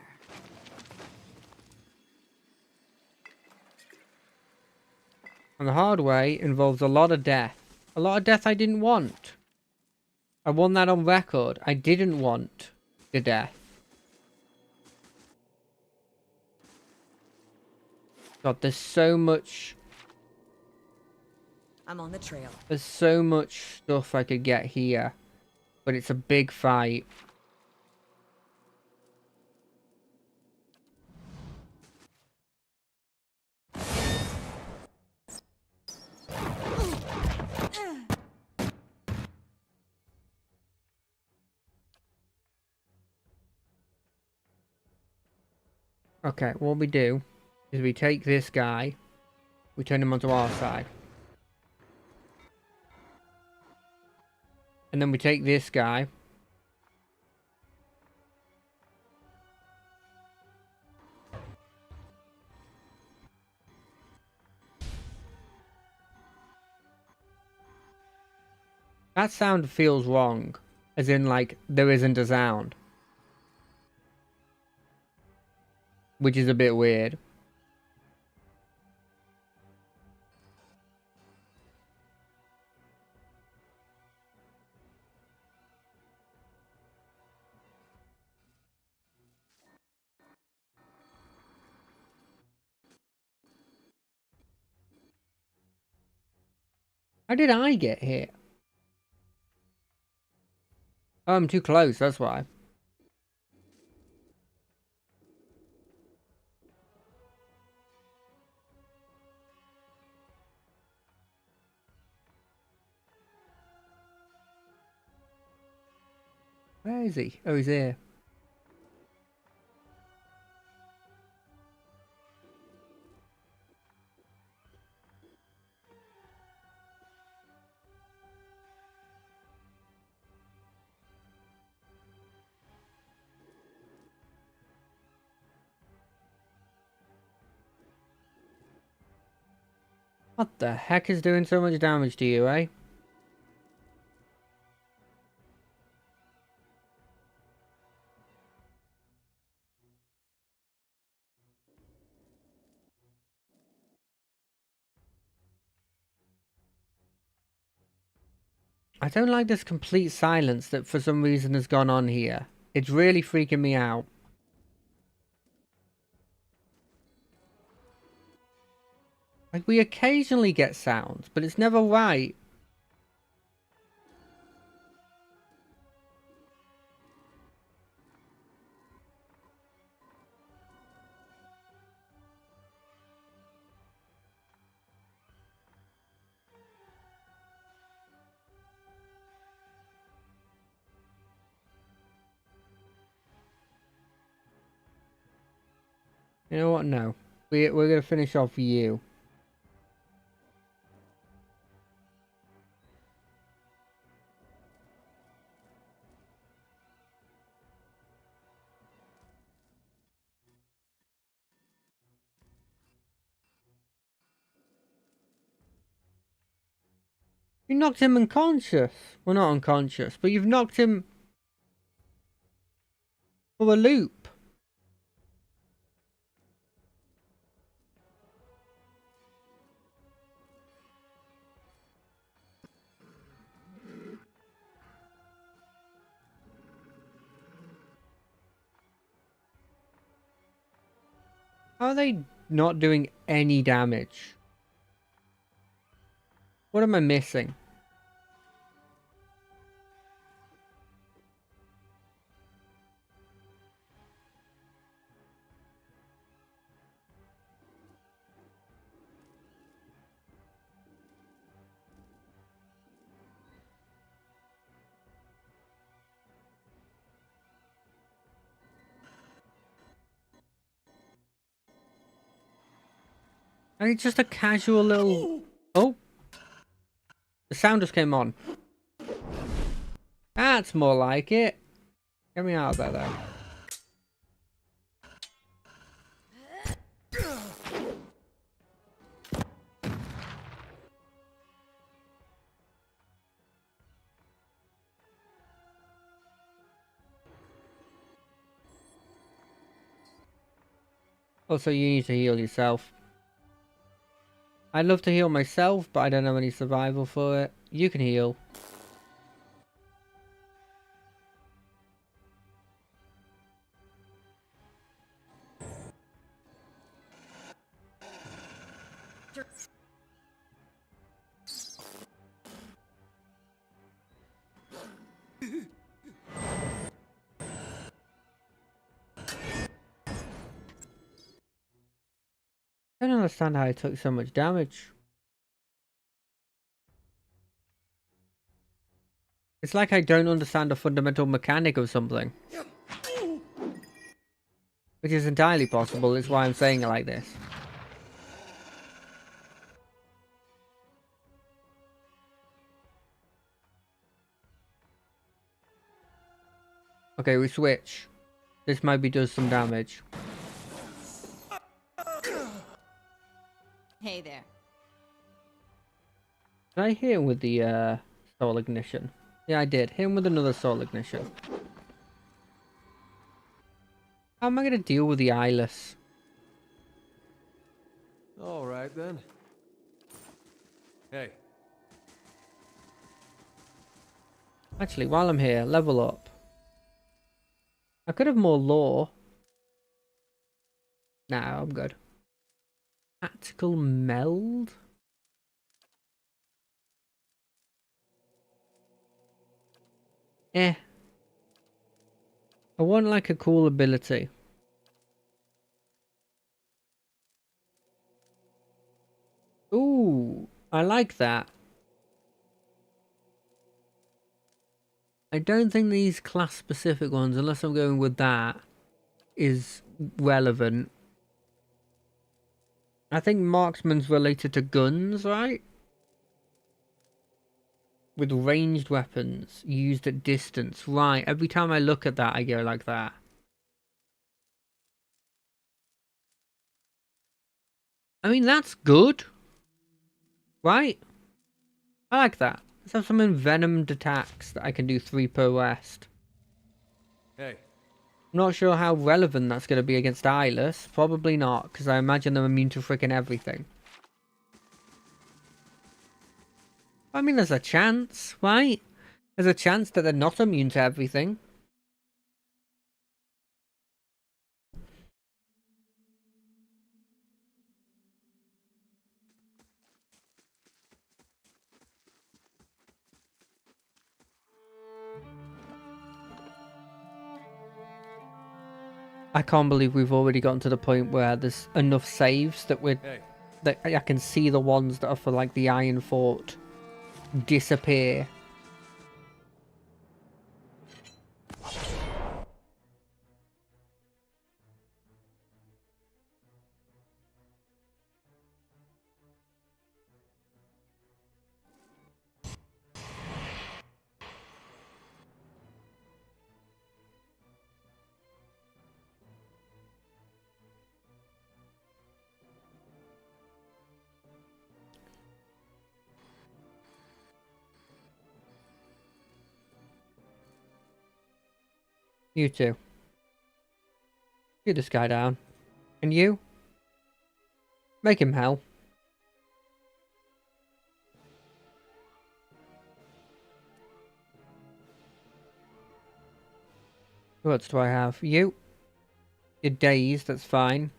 Speaker 1: And the hard way involves a lot of death. A lot of death I didn't want. I won that on record. I didn't want the death. God, there's so much...
Speaker 13: I'm on the trail.
Speaker 1: There's so much stuff I could get here. But it's a big fight. Okay, what we do is we take this guy, we turn him onto our side. And then we take this guy. That sound feels wrong. As in, like, there isn't a sound. Which is a bit weird. How did I get hit? Oh, I'm too close, that's why. Where is he? Oh, he's here. What the heck is doing so much damage to you, eh? I don't like this complete silence that for some reason has gone on here. It's really freaking me out. Like, we occasionally get sounds, but it's never right. You know what? No. We're going to finish off you. You knocked him unconscious. Well, not unconscious, but you've knocked him for a loop. How are they not doing any damage? What am I missing? Like just a casual little... Oh! The sound just came on. That's more like it. Get me out of there, though. Also, you need to heal yourself. I'd love to heal myself, but I don't have any survival for it. You can heal. I don't understand how I took so much damage. It's like I don't understand a fundamental mechanic of something. Which is entirely possible, it's why I'm saying it like this. Okay, we switch. This maybe does some damage.
Speaker 4: Hey there.
Speaker 1: Did I hit him with the soul ignition? Yeah, I did. Hit him with another soul ignition. How am I going to deal with the eyeless?
Speaker 2: All right, then. Hey.
Speaker 1: Actually, while I'm here, level up. I could have more lore. Nah, I'm good. Tactical meld? I want like a cool ability. Ooh, I like that. I don't think these class specific ones, unless I'm going with that, is relevant. I think marksman's related to guns, right? With ranged weapons used at distance. Right, every time I look at that, I go like that. I mean, that's good. Right? I like that. Let's have some envenomed attacks that I can do 3 per rest.
Speaker 2: Hey.
Speaker 1: I'm not sure how relevant that's going to be against eyeless. Probably not, because I imagine they're immune to freaking everything. I mean, there's a chance, right? There's a chance that they're not immune to everything. I can't believe we've already gotten to the point where there's enough saves that that I can see the ones that are for like the Iron Fort disappear. You two. Shoot this guy down. And you? Make him hell. Who else do I have? You. You're dazed, that's fine.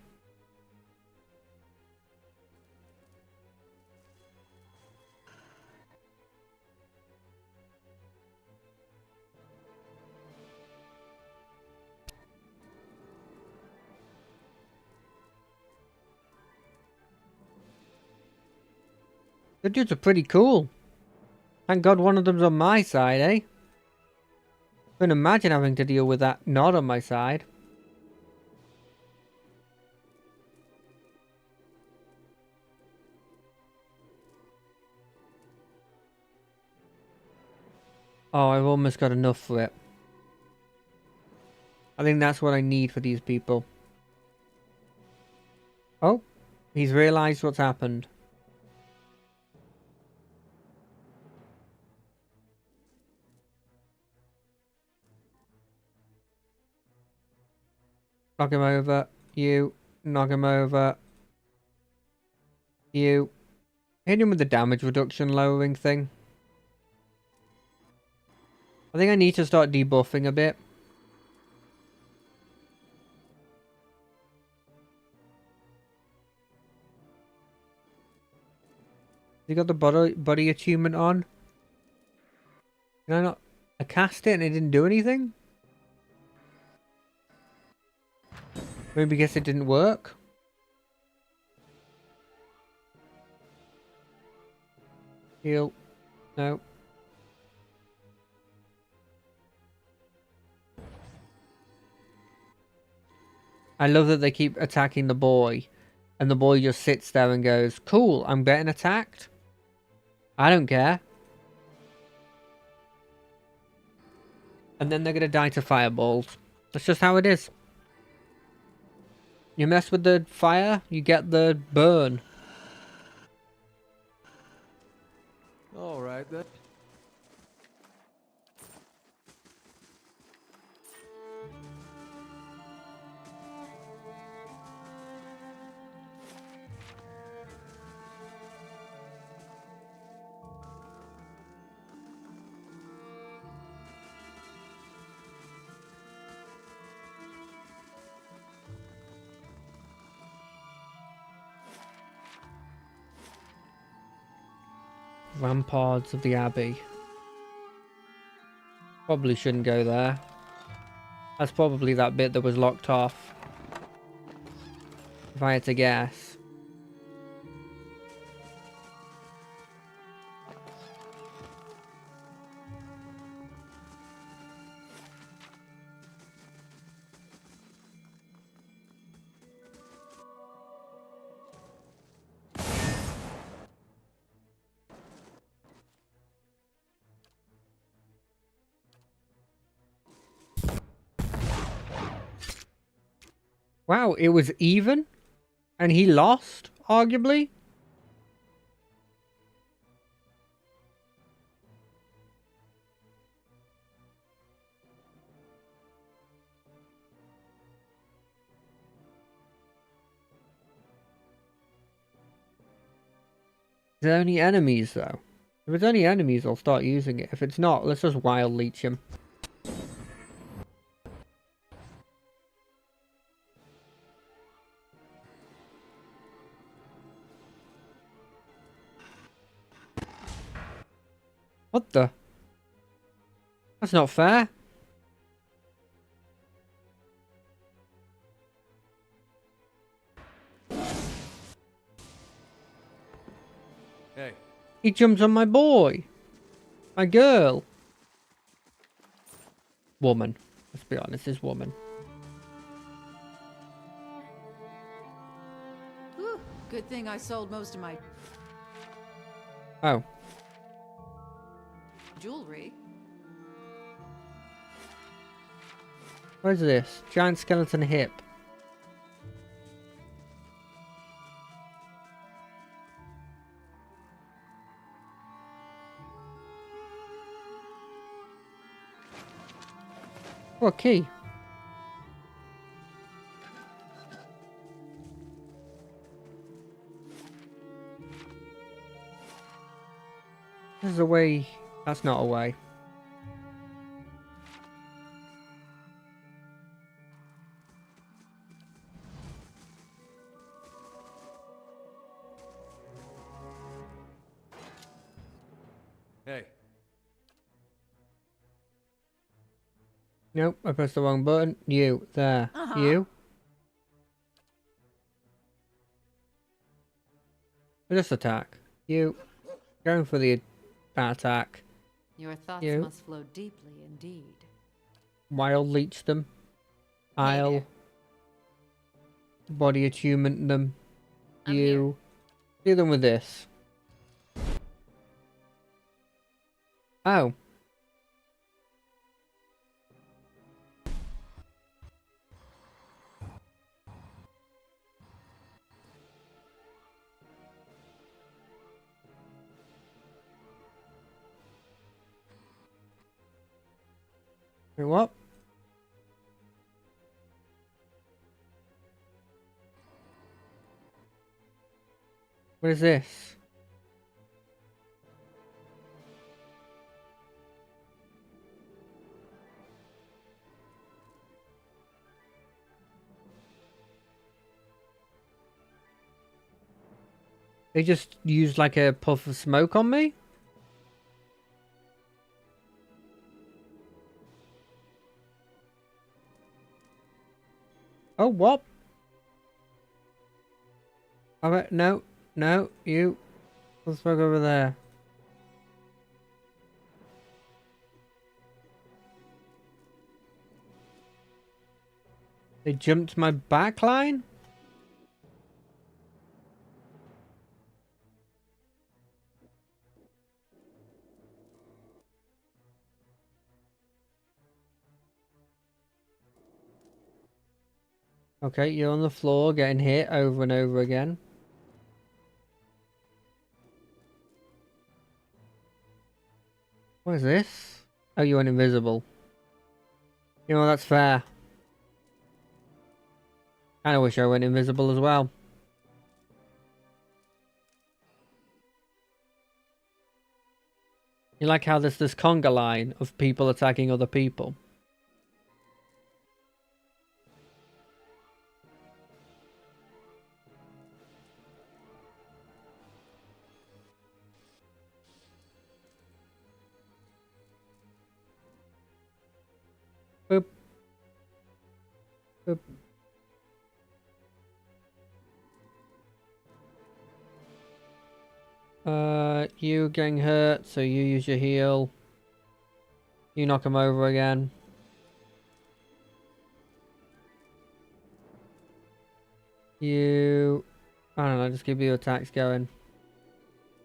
Speaker 1: The dudes are pretty cool. Thank God one of them's on my side, eh? Couldn't imagine having to deal with that not on my side. Oh, I've almost got enough for it. I think that's what I need for these people. Oh, he's realized what's happened. Knock him over. You. Knock him over. You. Hit him with the damage reduction lowering thing. I think I need to start debuffing a bit. You got the body attunement on? Can I not? I cast it and it didn't do anything? Maybe because it didn't work? Heal. No. I love that they keep attacking the boy. And the boy just sits there and goes, cool, I'm getting attacked. I don't care. And then they're going to die to fireballs. That's just how it is. You mess with the fire, you get the burn.
Speaker 11: All right, then.
Speaker 1: Ramparts of the Abbey. Probably shouldn't go there. That's probably that bit that was locked off. If I had to guess. Wow, it was even? And he lost, arguably? Is there any enemies, though? If it's any enemies, I'll start using it. If it's not, let's just wild leech him. What the? That's not fair.
Speaker 11: Hey.
Speaker 1: He jumped on my boy. My girl. Woman. Let's be honest, this woman.
Speaker 10: Whew, good thing I sold most of my
Speaker 1: Oh.
Speaker 10: jewelry.
Speaker 1: What is this? Giant skeleton hip. What key? This is a way. That's not a way.
Speaker 11: Hey.
Speaker 1: Nope, I pressed the wrong button. You, there. You. Just attack. You. Going for the attack.
Speaker 4: Your thoughts
Speaker 1: You.
Speaker 4: must flow deeply indeed.
Speaker 1: Wild leech them. I'll body attunement them. You. Do them with this. Oh. Wait, what? What is this? They just used like a puff of smoke on me? Oh, what? Alright, no, you. Let's smoke over there. They jumped my backline? Okay, you're on the floor getting hit over and over again. What is this? Oh, you went invisible. You know, that's fair. Kinda wish I went invisible as well. You like how there's this conga line of people attacking other people? Boop. Boop. You getting hurt, so you use your heal. You knock him over again. You... I don't know, just keep your attacks going.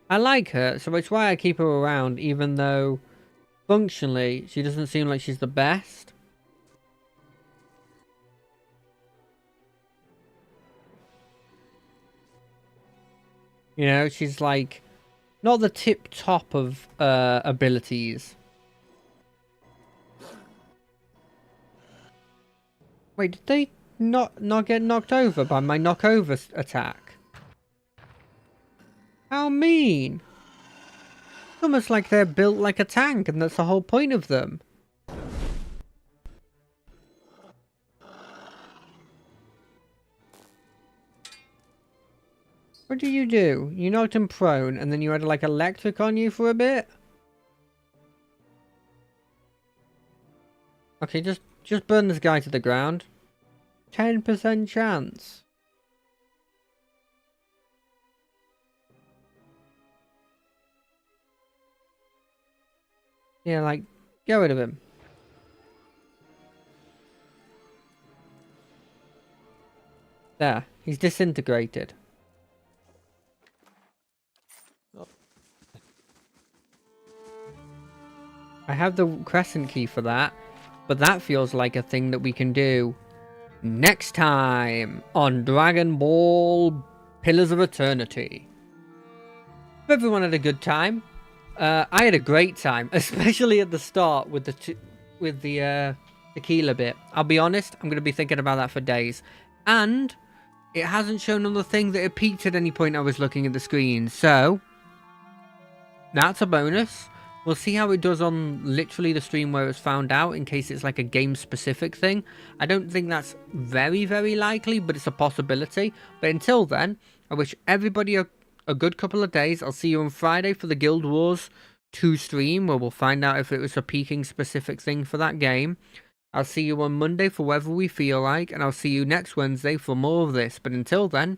Speaker 1: I like her, so it's why I keep her around, even though functionally she doesn't seem like she's the best. You know, she's like not the tip top of abilities. Wait, did they not get knocked over by my knockover attack? How mean! It's almost like they're built like a tank, and that's the whole point of them. What do? You knocked him prone, and then you had like electric on you for a bit? Okay, just burn this guy to the ground. 10% chance. Yeah, like, get rid of him. There, he's disintegrated. I have the crescent key for that, but that feels like a thing that we can do next time on Dragon Ball Pillars of Eternity. Hope everyone had a good time. I had a great time, especially at the start with the tequila bit. I'll be honest, I'm going to be thinking about that for days. And it hasn't shown on the thing that it peaked at any point I was looking at the screen, so that's a bonus. We'll see how it does on literally the stream where it's found out, in case it's like a game-specific thing. I don't think that's very, very likely, but it's a possibility. But until then, I wish everybody a good couple of days. I'll see you on Friday for the Guild Wars 2 stream, where we'll find out if it was a peaking specific thing for that game. I'll see you on Monday for whatever we feel like, and I'll see you next Wednesday for more of this. But until then,